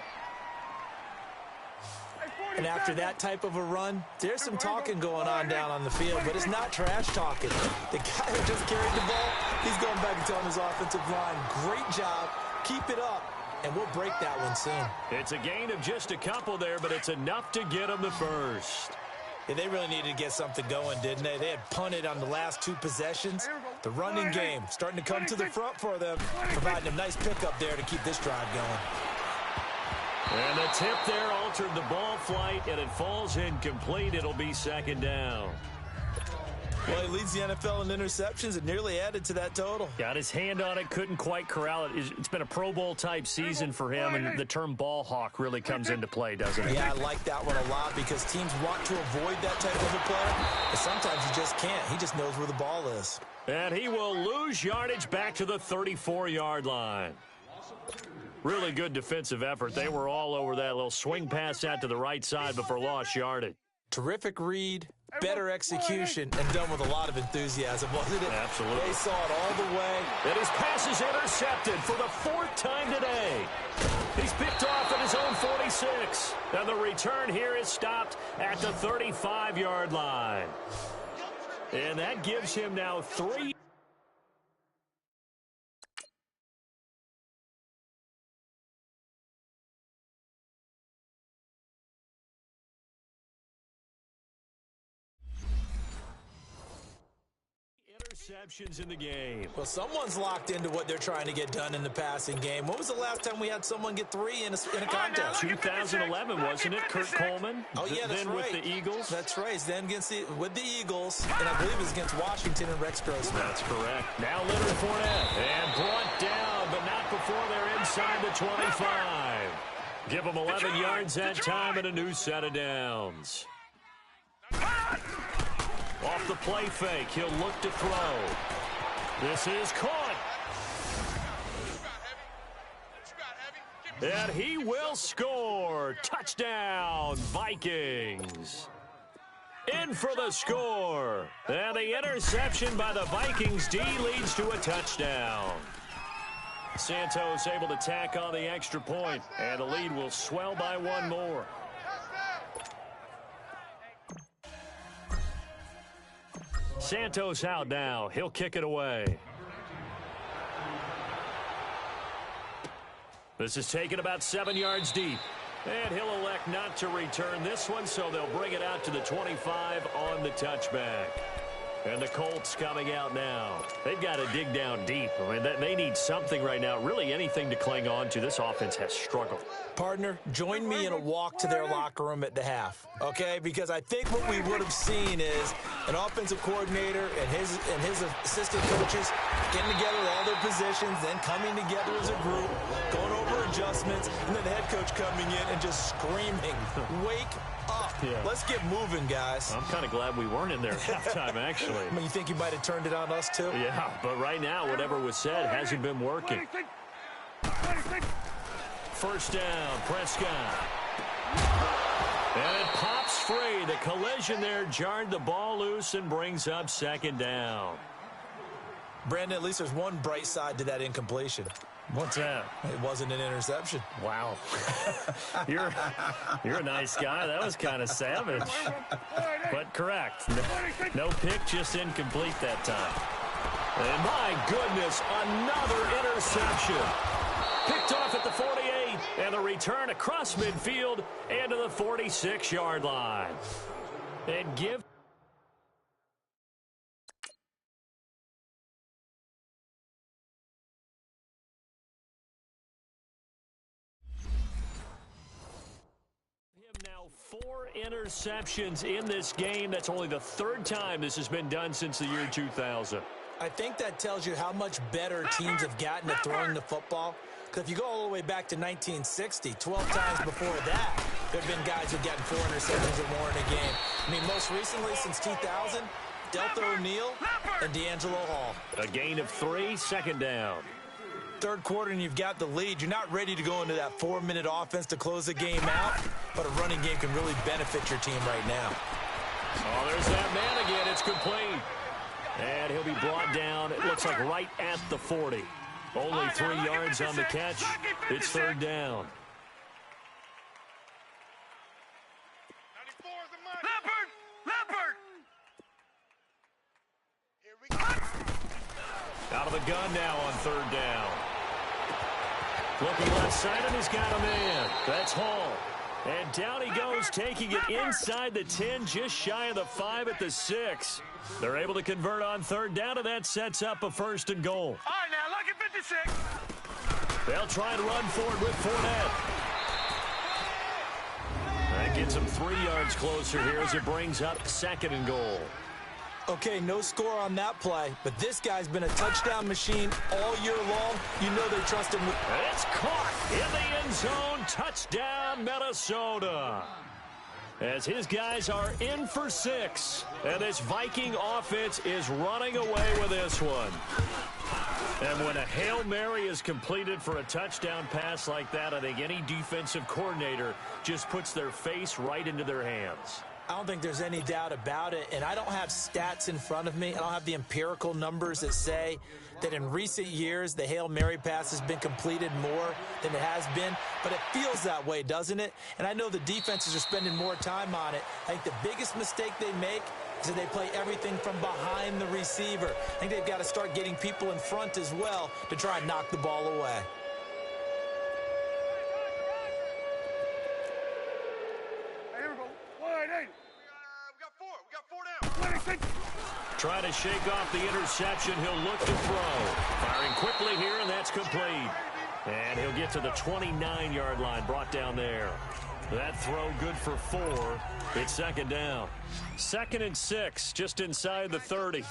And after that type of a run, there's some talking going on down on the field, but it's not trash talking. The guy who just carried the ball, he's going back and telling his offensive line, great job, keep it up, and we'll break that one soon. It's a gain of just a couple there, but it's enough to get them the first. Yeah, they really needed to get something going, didn't they? They had punted on the last 2 possessions. The running game starting to come to the front for them, providing a nice pickup there to keep this drive going. And the tip there altered the ball flight, and it falls incomplete. It'll be second down. Well, he leads the NFL in interceptions and nearly added to that total. Got his hand on it, couldn't quite corral it. It's been a Pro Bowl-type season for him, and the term ball hawk really comes into play, doesn't it? Yeah, I like that one a lot because teams want to avoid that type of a player, but sometimes you just can't. He just knows where the ball is. And he will lose yardage back to the 34-yard line. Really good defensive effort. They were all over that little swing pass out to the right side before lost yardage. Terrific read, better execution, and done with a lot of enthusiasm, wasn't it? Absolutely. They saw it all the way. And his pass is intercepted for the 4th time today. He's picked off at his own 46. And the return here is stopped at the 35-yard line. And that gives him now 3. Interceptions in the game. Well, someone's locked into what they're trying to get done in the passing game. When was the last time we had someone get 3 in a contest? 2011, wasn't it? Kurt Coleman. Oh, yeah, that's then right. with the Eagles. That's right. Then with the Eagles, and I believe it was against Washington and Rex Grossman. That's correct. Now Leonard Fournette. And brought down, but not before they're inside the 25. Give them 11 yards that time and a new set of downs. Off the play fake, he'll look to throw. This is caught. And he will score. Touchdown, Vikings. In for the score. And the interception by the Vikings D leads to a touchdown. Santos able to tack on the extra point, and the lead will swell by 1 more. Santos out now. He'll kick it away. This is taken about 7 yards deep. And he'll elect not to return this one, so they'll bring it out to the 25 on the touchback. And the Colts coming out now. They've got to dig down deep. I mean, they need something right now, really anything to cling on to. This offense has struggled. Partner, join me in a walk to their locker room at the half, okay? Because I think what we would have seen is an offensive coordinator and his assistant coaches getting together with all their positions, then coming together as a group, going over adjustments, and then the head coach coming in and just screaming, wake up. Yeah. Let's get moving, guys. I'm kind of glad we weren't in there at halftime, actually. I mean, you think you might have turned it on us, too? Yeah, but right now, whatever was said hasn't been working. First down, Prescott. And it pops free. The collision there jarred the ball loose and brings up second down. Brandon, at least there's one bright side to that incompletion. What's that? It wasn't an interception. Wow. You're a nice guy. That was kind of savage. But correct. No pick, just incomplete that time. And my goodness, another interception. Picked off at the 48, and the return across midfield and to the 46-yard line. And give now 4 interceptions in this game. That's only the 3rd time this has been done since the year 2000. I think that tells you how much better teams have gotten at throwing the football. Because if you go all the way back to 1960, 12 times before that, there have been guys who've gotten 4 interceptions or more in a game. I mean, most recently, since 2000, Delta O'Neal and D'Angelo Hall. A gain of 3, second down. Third quarter and you've got the lead. You're not ready to go into that 4-minute offense to close the game out, but a running game can really benefit your team right now. Oh, there's that man again. It's complete. And he'll be brought down, it looks like right at the 40. Only 3 yards on the catch. It's third down. Out of the gun now on third down. Looking left side, and he's got a man. That's Hall. And down he goes, taking it inside the 10, just shy of the 5 at the 6. They're able to convert on third down, and that sets up a first and goal. All right, now, lucky 56. They'll try and run forward with Fournette. That gets them 3 yards closer here as it brings up second and goal. Okay, no score on that play, but this guy's been a touchdown machine all year long. You know they trust him. It's caught in the end zone. Touchdown, Minnesota. As his guys are in for 6. And this Viking offense is running away with this one. And when a Hail Mary is completed for a touchdown pass like that, I think any defensive coordinator just puts their face right into their hands. I don't think there's any doubt about it, and I don't have stats in front of me. I don't have the empirical numbers that say that in recent years the Hail Mary pass has been completed more than it has been, but it feels that way, doesn't it? And I know the defenses are spending more time on it. I think the biggest mistake they make is that they play everything from behind the receiver. I think they've got to start getting people in front as well to try and knock the ball away. Try to shake off the interception. He'll look to throw. Firing quickly here, and that's complete. And he'll get to the 29-yard line, brought down there. That throw good for 4. It's second down. 2nd and 6, just inside the 30. 4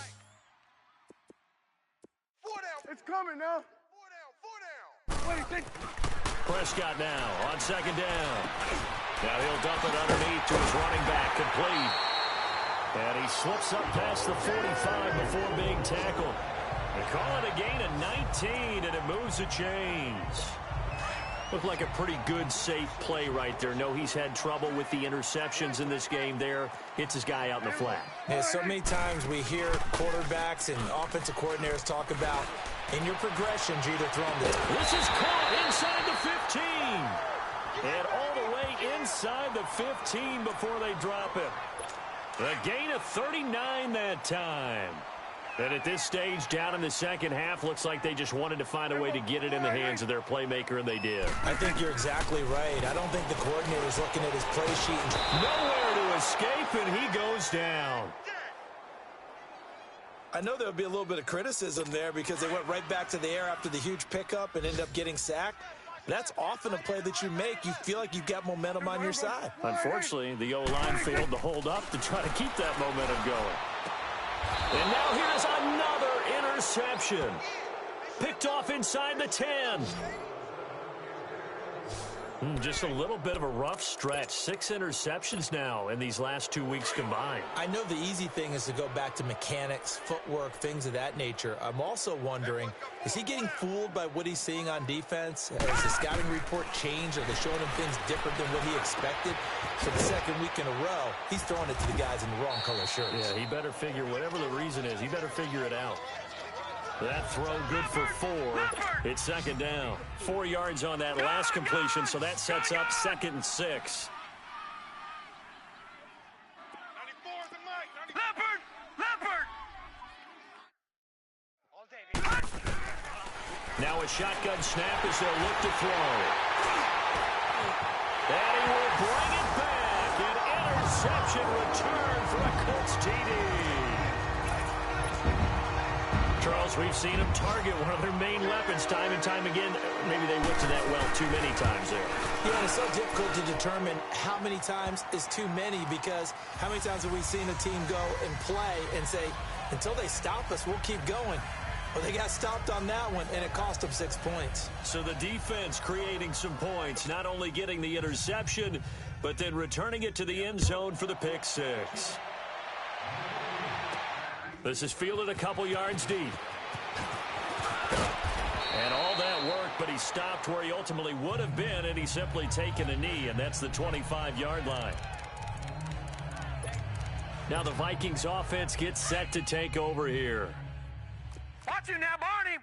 down. It's coming now. 4 down. 4 down. Prescott now on second down. Now he'll dump it underneath to his running back, complete. And he slips up past the 45 before being tackled. They call it a gain of 19, and it moves the chains. Looked like a pretty good, safe play right there. No, he's had trouble with the interceptions in this game there. Hits his guy out in the flat. Yeah, so many times we hear quarterbacks and offensive coordinators talk about, in your progressions, you're either throwing the... This is caught inside the 15. And all the way inside the 15 before they drop it. A gain of 39 that time. And at this stage, down in the second half, looks like they just wanted to find a way to get it in the hands of their playmaker, and they did. I think you're exactly right. I don't think the coordinator's looking at his play sheet. Nowhere to escape, and he goes down. I know there'll be a little bit of criticism there because they went right back to the air after the huge pickup and ended up getting sacked. That's often a play that you make. You feel like you've got momentum on your side. Unfortunately, the O-line failed to hold up to try to keep that momentum going. And now here's another interception. Picked off inside the 10. Just a little bit of a rough stretch. 6 interceptions now in these last 2 weeks combined. I know the easy thing is to go back to mechanics, footwork, things of that nature. I'm also wondering, is he getting fooled by what he's seeing on defense? Has the scouting report changed? Are they showing him things different than what he expected? For the second week in a row, he's throwing it to the guys in the wrong color shirts. Yeah, he better figure, whatever the reason is, he better figure it out. That throw good for 4. It's second down. 4 yards on that last completion, so that sets up 2nd and 6. Now a shotgun snap as they'll look to throw. And he will bring it back. An interception return for a Colts TD. Charles, we've seen them target one of their main weapons time and time again. Maybe they went to that well too many times there. Yeah, and it's so difficult to determine how many times is too many because how many times have we seen a team go and play and say, until they stop us, we'll keep going. Well, they got stopped on that one, and it cost them 6 points. So the defense creating some points, not only getting the interception, but then returning it to the end zone for the pick 6. This is fielded a couple yards deep. And all that work, but he stopped where he ultimately would have been, and he's simply taken a knee, and that's the 25-yard line. Now the Vikings offense gets set to take over here. Watch you now, Barney!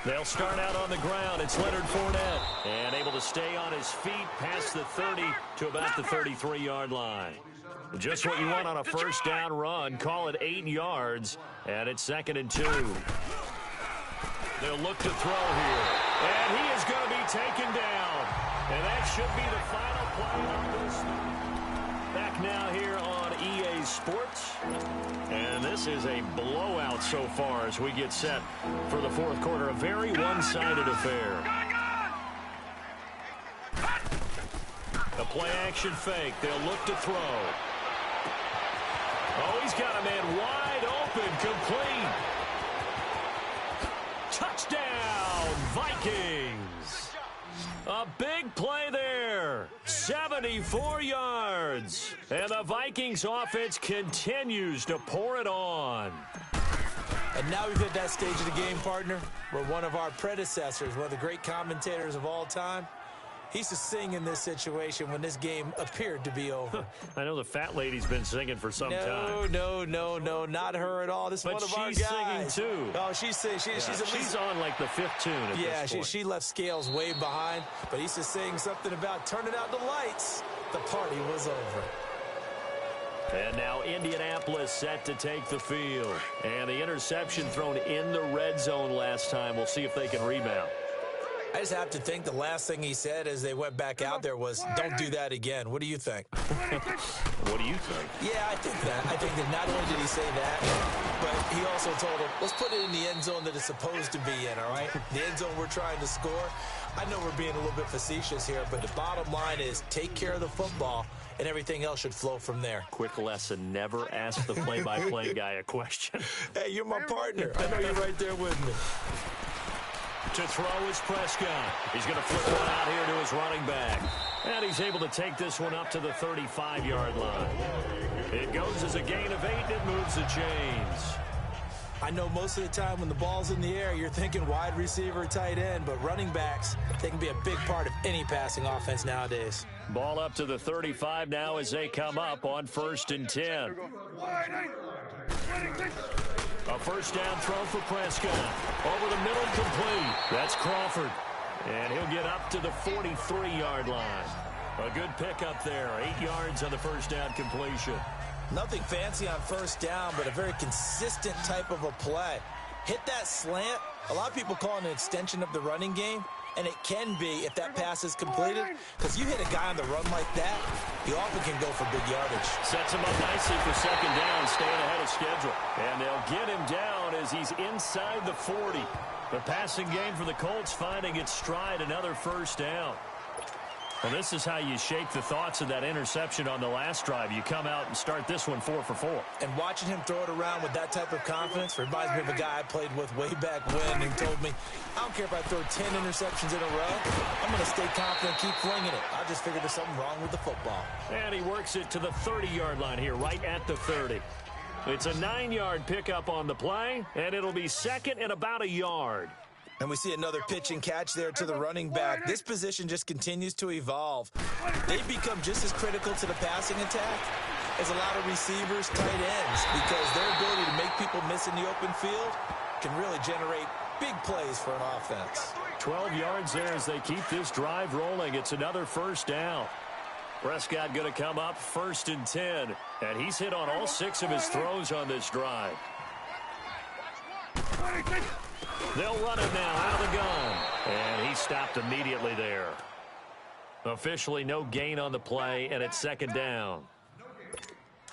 They'll start out on the ground. It's Leonard Fournette, and able to stay on his feet past the 30 to about the 33-yard line. Just what you want on a first down run. Call it 8 yards, and it's 2nd and 2. They'll look to throw here, and he is going to be taken down. And that should be the final play of this. Back now here on EA Sports. And this is a blowout so far as we get set for the fourth quarter. A very one-sided affair. A play-action fake. They'll look to throw. Oh, he's got a man wide open, complete. Touchdown, Vikings. A big play there. 74 yards. And the Vikings offense continues to pour it on. And now we've hit that stage of the game, partner, where one of our predecessors, one of the great commentators of all time, he used to sing in this situation when this game appeared to be over. I know the fat lady's been singing for some time. No, not her at all. This is one of our guys. But she's singing, too. Oh, she's singing. She's on, like, the 5th tune at this point. She left Scales way behind, but he used to sing something about turning out the lights. The party was over. And now Indianapolis set to take the field. And the interception thrown in the red zone last time. We'll see if they can rebound. I just have to think the last thing he said as they went back out there was, don't do that again. What do you think? What do you think? Yeah, I think that. I think that not only did he say that, but he also told him, let's put it in the end zone that it's supposed to be in, all right? The end zone we're trying to score. I know we're being a little bit facetious here, but the bottom line is take care of the football, and everything else should flow from there. Quick lesson, never ask the play-by-play guy a question. Hey, you're my partner. I know you're right there with me. To throw is Prescott. He's going to flip one out here to his running back. And he's able to take this one up to the 35-yard line. It goes as a gain of 8, and it moves the chains. I know most of the time when the ball's in the air, you're thinking wide receiver, tight end, but running backs, they can be a big part of any passing offense nowadays. Ball up to the 35 now as they come up on 1st and 10. A first down throw for Prescott. Over the middle, complete. That's Crawford. And he'll get up to the 43-yard line. A good pickup there. 8 yards on the first down completion. Nothing fancy on first down, but a very consistent type of a play. Hit that slant. A lot of people call it an extension of the running game. And it can be if that pass is completed, because you hit a guy on the run like that, he often can go for big yardage. Sets him up nicely for 2nd down, staying ahead of schedule. And they'll get him down as he's inside the 40. The passing game for the Colts finding its stride, another first down. Well, this is how you shake the thoughts of that interception on the last drive. You come out and start this one 4 for 4. And watching him throw it around with that type of confidence reminds me of a guy I played with way back when who told me, I don't care if I throw 10 interceptions in a row. I'm going to stay confident, keep flinging it. I just figured there's something wrong with the football. And he works it to the 30-yard line here, right at the 30. It's a 9-yard pickup on the play, and it'll be 2nd and about a yard. And we see another pitch and catch there to the running back. This position just continues to evolve. They become just as critical to the passing attack as a lot of receivers, tight ends, because their ability to make people miss in the open field can really generate big plays for an offense. 12 yards there as they keep this drive rolling. It's another first down. Prescott going to come up 1st and 10, and he's hit on all 6 of his throws on this drive. They'll run it now out of the gun. And he stopped immediately there. Officially no gain on the play, and it's 2nd down.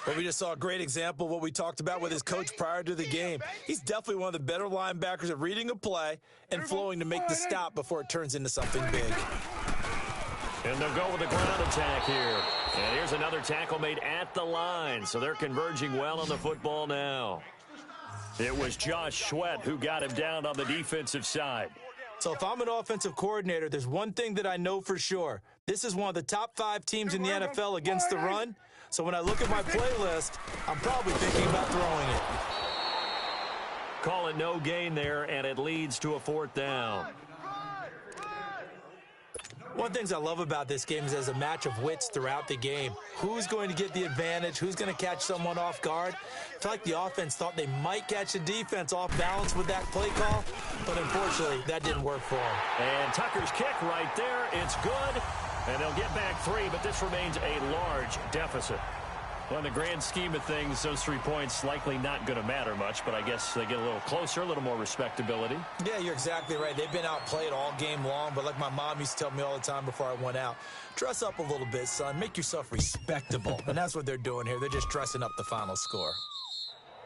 Well, we just saw a great example of what we talked about with his coach prior to the game. He's definitely one of the better linebackers at reading a play and flowing to make the stop before it turns into something big. And they'll go with the ground attack here. And here's another tackle made at the line, so they're converging well on the football now. It was Josh Sweat who got him down on the defensive side. So if I'm an offensive coordinator, there's one thing that I know for sure. This is one of the top 5 teams in the NFL against the run. So when I look at my playlist, I'm probably thinking about throwing it. Call it no gain there, and it leads to a 4th down. One of the things I love about this game is there's a match of wits throughout the game. Who's going to get the advantage? Who's going to catch someone off guard? I feel like the offense thought they might catch the defense off balance with that play call, but unfortunately, that didn't work for them. And Tucker's kick right there. It's good, and they'll get back 3, but this remains a large deficit. Well, in the grand scheme of things, those 3 points likely not going to matter much, but I guess they get a little closer, a little more respectability. Yeah, you're exactly right. They've been outplayed all game long, but like my mom used to tell me all the time before I went out, dress up a little bit, son. Make yourself respectable. And that's what they're doing here. They're just dressing up the final score.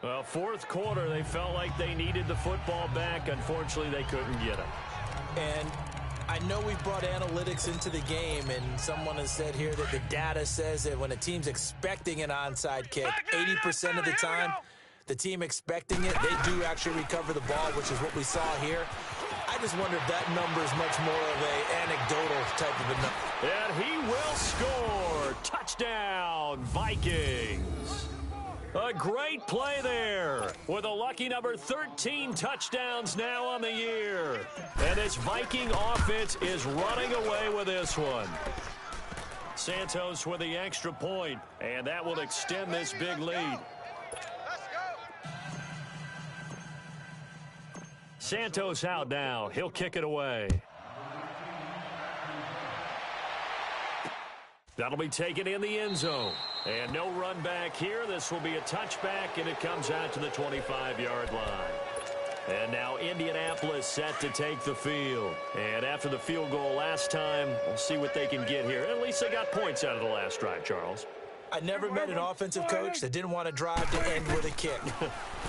Well, 4th quarter, they felt like they needed the football back. Unfortunately, they couldn't get it. And I know we've brought analytics into the game, and someone has said here that the data says that when a team's expecting an onside kick, 80% of the time, the team expecting it, they do actually recover the ball, which is what we saw here. I just wonder if that number is much more of an anecdotal type of a number. And he will score. Touchdown, Vikings. A great play there with a lucky number 13 touchdowns now on the year. And this Viking offense is running away with this one. Santos with the extra point, and that will extend this big lead. Santos out now. He'll kick it away. That'll be taken in the end zone. And no run back here. This will be a touchback, and it comes out to the 25-yard line. And now Indianapolis set to take the field. And after the field goal last time, we'll see what they can get here. At least they got points out of the last drive, Charles. I never met an offensive coach that didn't want to drive to end with a kick.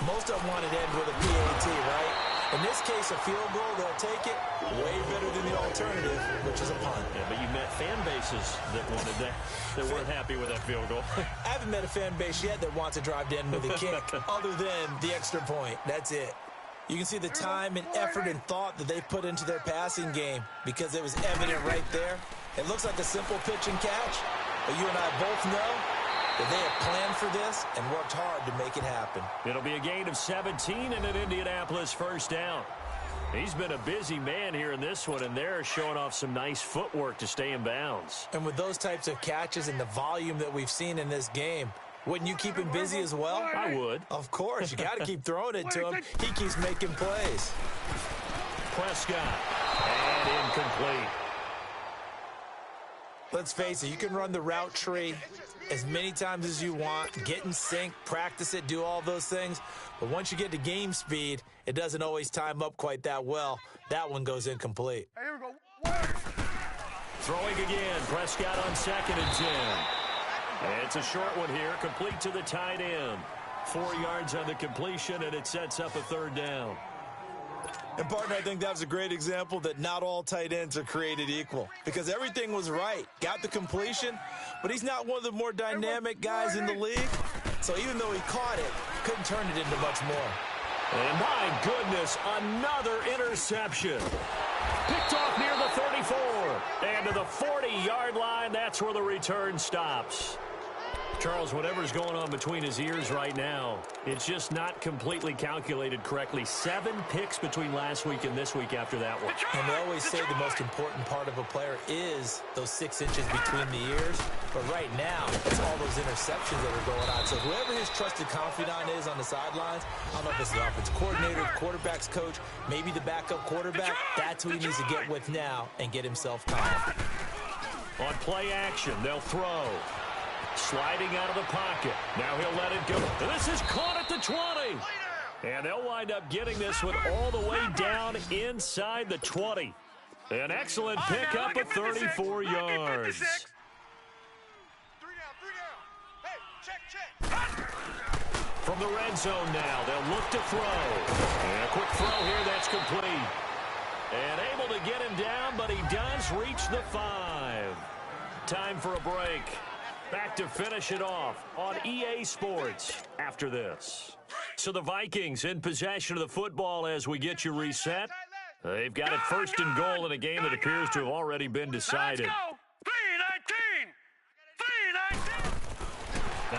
Most of them wanted to end with a PAT, right? In this case, a field goal, they'll take it way better than the alternative, which is a punt. Yeah, but you met fan bases that wanted that, that weren't happy with that field goal. I haven't met a fan base yet that wants to drive to end with a kick other than the extra point. That's it. You can see the time and effort and thought that they put into their passing game because it was evident right there. It looks like a simple pitch and catch, but you and I both know that they have planned for this and worked hard to make it happen. It'll be a gain of 17 and an Indianapolis first down. He's been a busy man here in this one, and they're showing off some nice footwork to stay in bounds. And with those types of catches and the volume that we've seen in this game, wouldn't you keep him busy as well? I would. Of course. You got to keep throwing it to him. He keeps making plays. Prescott. And incomplete. Let's face it, you can run the route tree as many times as you want, get in sync, practice it, do all those things. But once you get to game speed, it doesn't always time up quite that well. That one goes incomplete. Hey, here we go. Throwing again. Prescott on 2nd and 10. And it's a short one here, complete to the tight end. 4 yards on the completion, and it sets up a 3rd down. And, partner, I think that was a great example that not all tight ends are created equal because everything was right. Got the completion, but he's not one of the more dynamic guys in the league. So even though he caught it, couldn't turn it into much more. And my goodness, another interception. Picked off near the 34. And to the 40-yard line, that's where the return stops. Charles, whatever's going on between his ears right now, it's just not completely calculated correctly. 7 picks between last week and this week after that one. And they always say the most important part of a player is those 6 inches between the ears. But right now, it's all those interceptions that are going on. So whoever his trusted confidant is on the sidelines, I don't know if it's the offensive coordinator, the quarterback's coach, maybe the backup quarterback, that's who he needs to get with now and get himself calm. On play action, they'll throw. Sliding out of the pocket. Now he'll let it go. And this is caught at the 20. And they'll wind up getting this one all the way down inside the 20. An excellent pickup of 34 yards. 3 down. Hey, check. From the red zone now, they'll look to throw. And a quick throw here, that's complete. And able to get him down, but he does reach the 5. Time for a break. Back to finish it off on EA Sports after this. So the Vikings in possession of the football as we get you reset. They've got it 1st and goal in a game that appears to have already been decided. Let's go. 3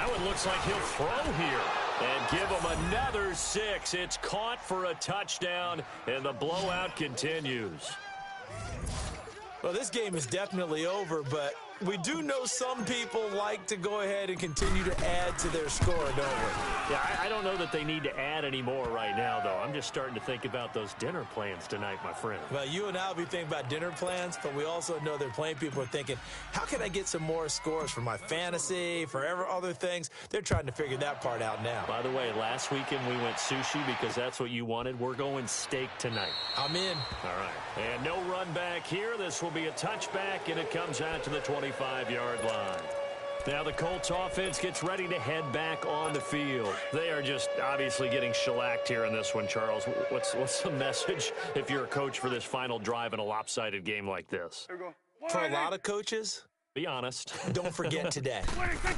That one looks like he'll throw here and give him another 6. It's caught for a touchdown, and the blowout continues. Well, this game is definitely over, but we do know some people like to go ahead and continue to add to their score, don't we? Yeah, I don't know that they need to add any more right now, though. I'm just starting to think about those dinner plans tonight, my friend. Well, you and I will be thinking about dinner plans, but we also know there are plenty of people are thinking, how can I get some more scores for my fantasy, for other things? They're trying to figure that part out now. By the way, last weekend we went sushi because that's what you wanted. We're going steak tonight. I'm in. All right. And no run back here. This will be a touchback, and it comes out to the 25-yard line. Now the Colts offense gets ready to head back on the field. They are just obviously getting shellacked here in this one, Charles. What's the message if you're a coach for this final drive in a lopsided game like this? Here we go. For a lot of coaches, Be honest. don't forget today.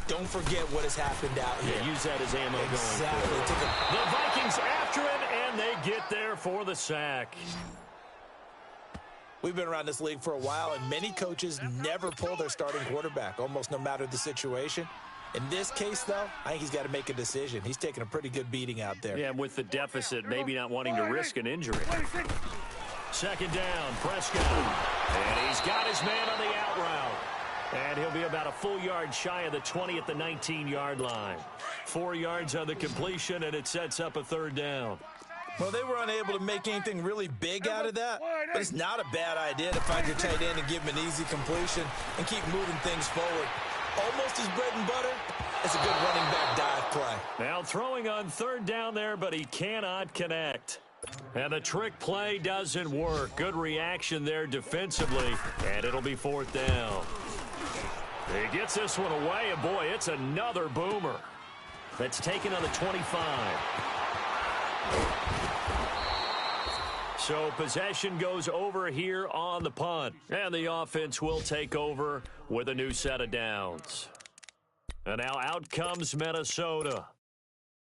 Don't forget what has happened out here. Yeah, use that as ammo going forward. Exactly. The Vikings after it, and they get there for the sack. We've been around this league for a while, and many coaches never pull their starting quarterback, almost no matter the situation. In this case, though, I think he's got to make a decision. He's taking a pretty good beating out there. Yeah, with the deficit, maybe not wanting to risk an injury. Second down, Prescott. And he's got his man on the out route. And he'll be about a full yard shy of the 20 at the 19-yard line. 4 yards on the completion, and it sets up a third down. Well, they were unable to make anything really big out of that, but it's not a bad idea to find your tight end and give him an easy completion and keep moving things forward. Almost his bread and butter. It's a good running back dive play. Now throwing on third down there, but he cannot connect. And the trick play doesn't work. Good reaction there defensively, and it'll be fourth down. He gets this one away, and boy, it's another boomer. That's taken on the 25. So possession goes over here on the punt. And the offense will take over with a new set of downs. And now out comes Minnesota.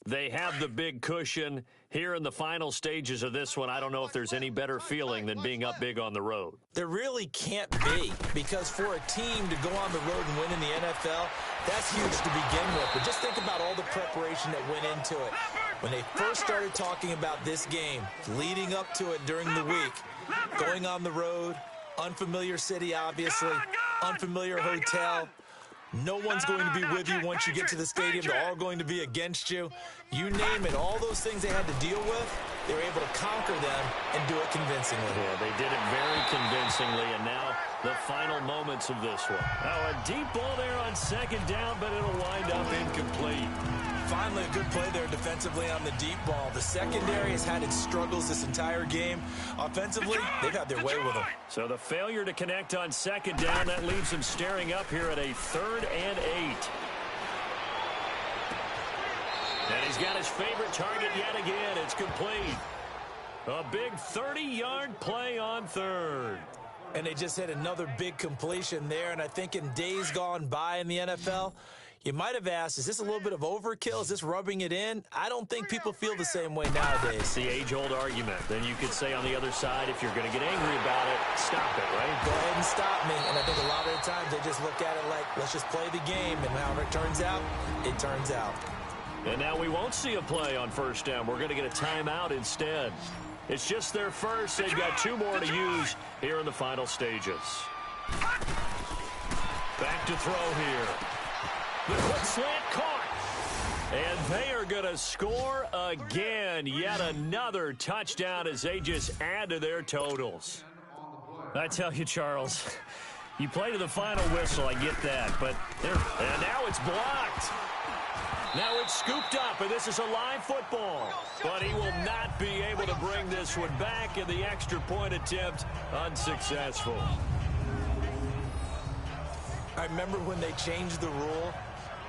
They have the big cushion. Here in the final stages of this one, I don't know if there's any better feeling than being up big on the road. There really can't be, because for a team to go on the road and win in the NFL, that's huge to begin with. But just think about all the preparation that went into it. When they first started talking about this game, leading up to it during the week, going on the road, unfamiliar city, obviously, unfamiliar hotel. No one's going to be with you once you get to the stadium. They're all going to be against you. You name it, all those things they had to deal with, they were able to conquer them and do it convincingly. Yeah, they did it very convincingly, and now the final moments of this one. Now a deep ball there on second down, but it'll wind up incomplete. Finally, a good play there defensively on the deep ball. The secondary has had its struggles this entire game. Offensively, they've had their way with them. So the failure to connect on second down, that leaves him staring up here at a 3rd and 8. And he's got his favorite target yet again. It's complete. A big 30-yard play on third. And they just had another big completion there. And I think in days gone by in the NFL, you might have asked, is this a little bit of overkill? Is this rubbing it in? I don't think people feel the same way nowadays. It's the age-old argument. Then you could say on the other side, if you're going to get angry about it, stop it, right? Go ahead and stop me. And I think a lot of the times they just look at it like, let's just play the game. And however it turns out, it turns out. And now we won't see a play on first down. We're going to get a timeout instead. It's just their first. They've got 2 more to use here in the final stages. Back to throw here. The quick slant caught. And they are going to score again. Yet another touchdown as they just add to their totals. I tell you, Charles, you play to the final whistle. I get that. But and now it's blocked. Now it's scooped up, and this is a live football. But he will not be able to bring this one back, and the extra point attempt unsuccessful. I remember when they changed the rule,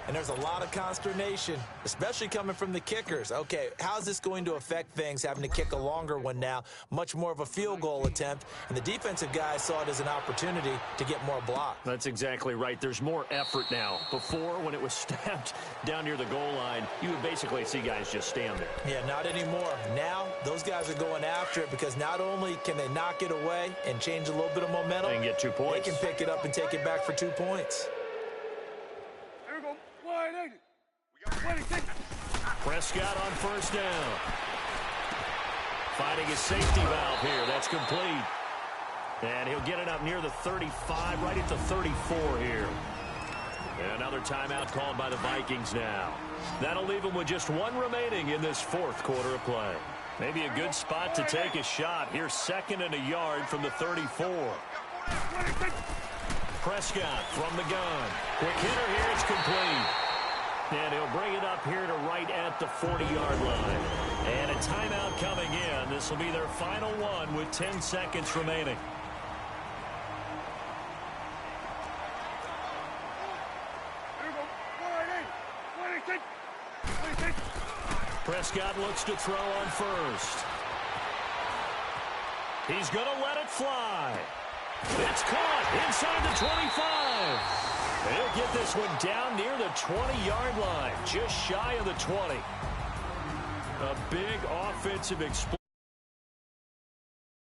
and there's a lot of consternation, especially coming from the kickers. Okay, how's this going to affect things, having to kick a longer one now, much more of a field goal attempt, and the defensive guys saw it as an opportunity to get more block. That's exactly right. There's more effort now. Before, when it was snapped down near the goal line, you would basically see guys just stand there. Yeah, not anymore. Now, those guys are going after it because not only can they knock it away and change a little bit of momentum, and get 2 points. They can pick it up and take it back for 2 points. Here we go. Wide eight. 26. Prescott on first down. Finding his safety valve here. That's complete. And he'll get it up near the 35, right at the 34 here. And another timeout called by the Vikings now. That'll leave them with just one remaining in this fourth quarter of play. Maybe a good spot to take a shot. Here's 2nd and a yard from the 34. 26. Prescott from the gun. Quick hitter here. It's complete. And he'll bring it up here to right at the 40-yard line. And a timeout coming in. This will be their final one with 10 seconds remaining. Prescott looks to throw on first. He's going to let it fly. It's caught inside the 25. He'll get this one down near the 20-yard line, just shy of the 20. A big offensive explosion.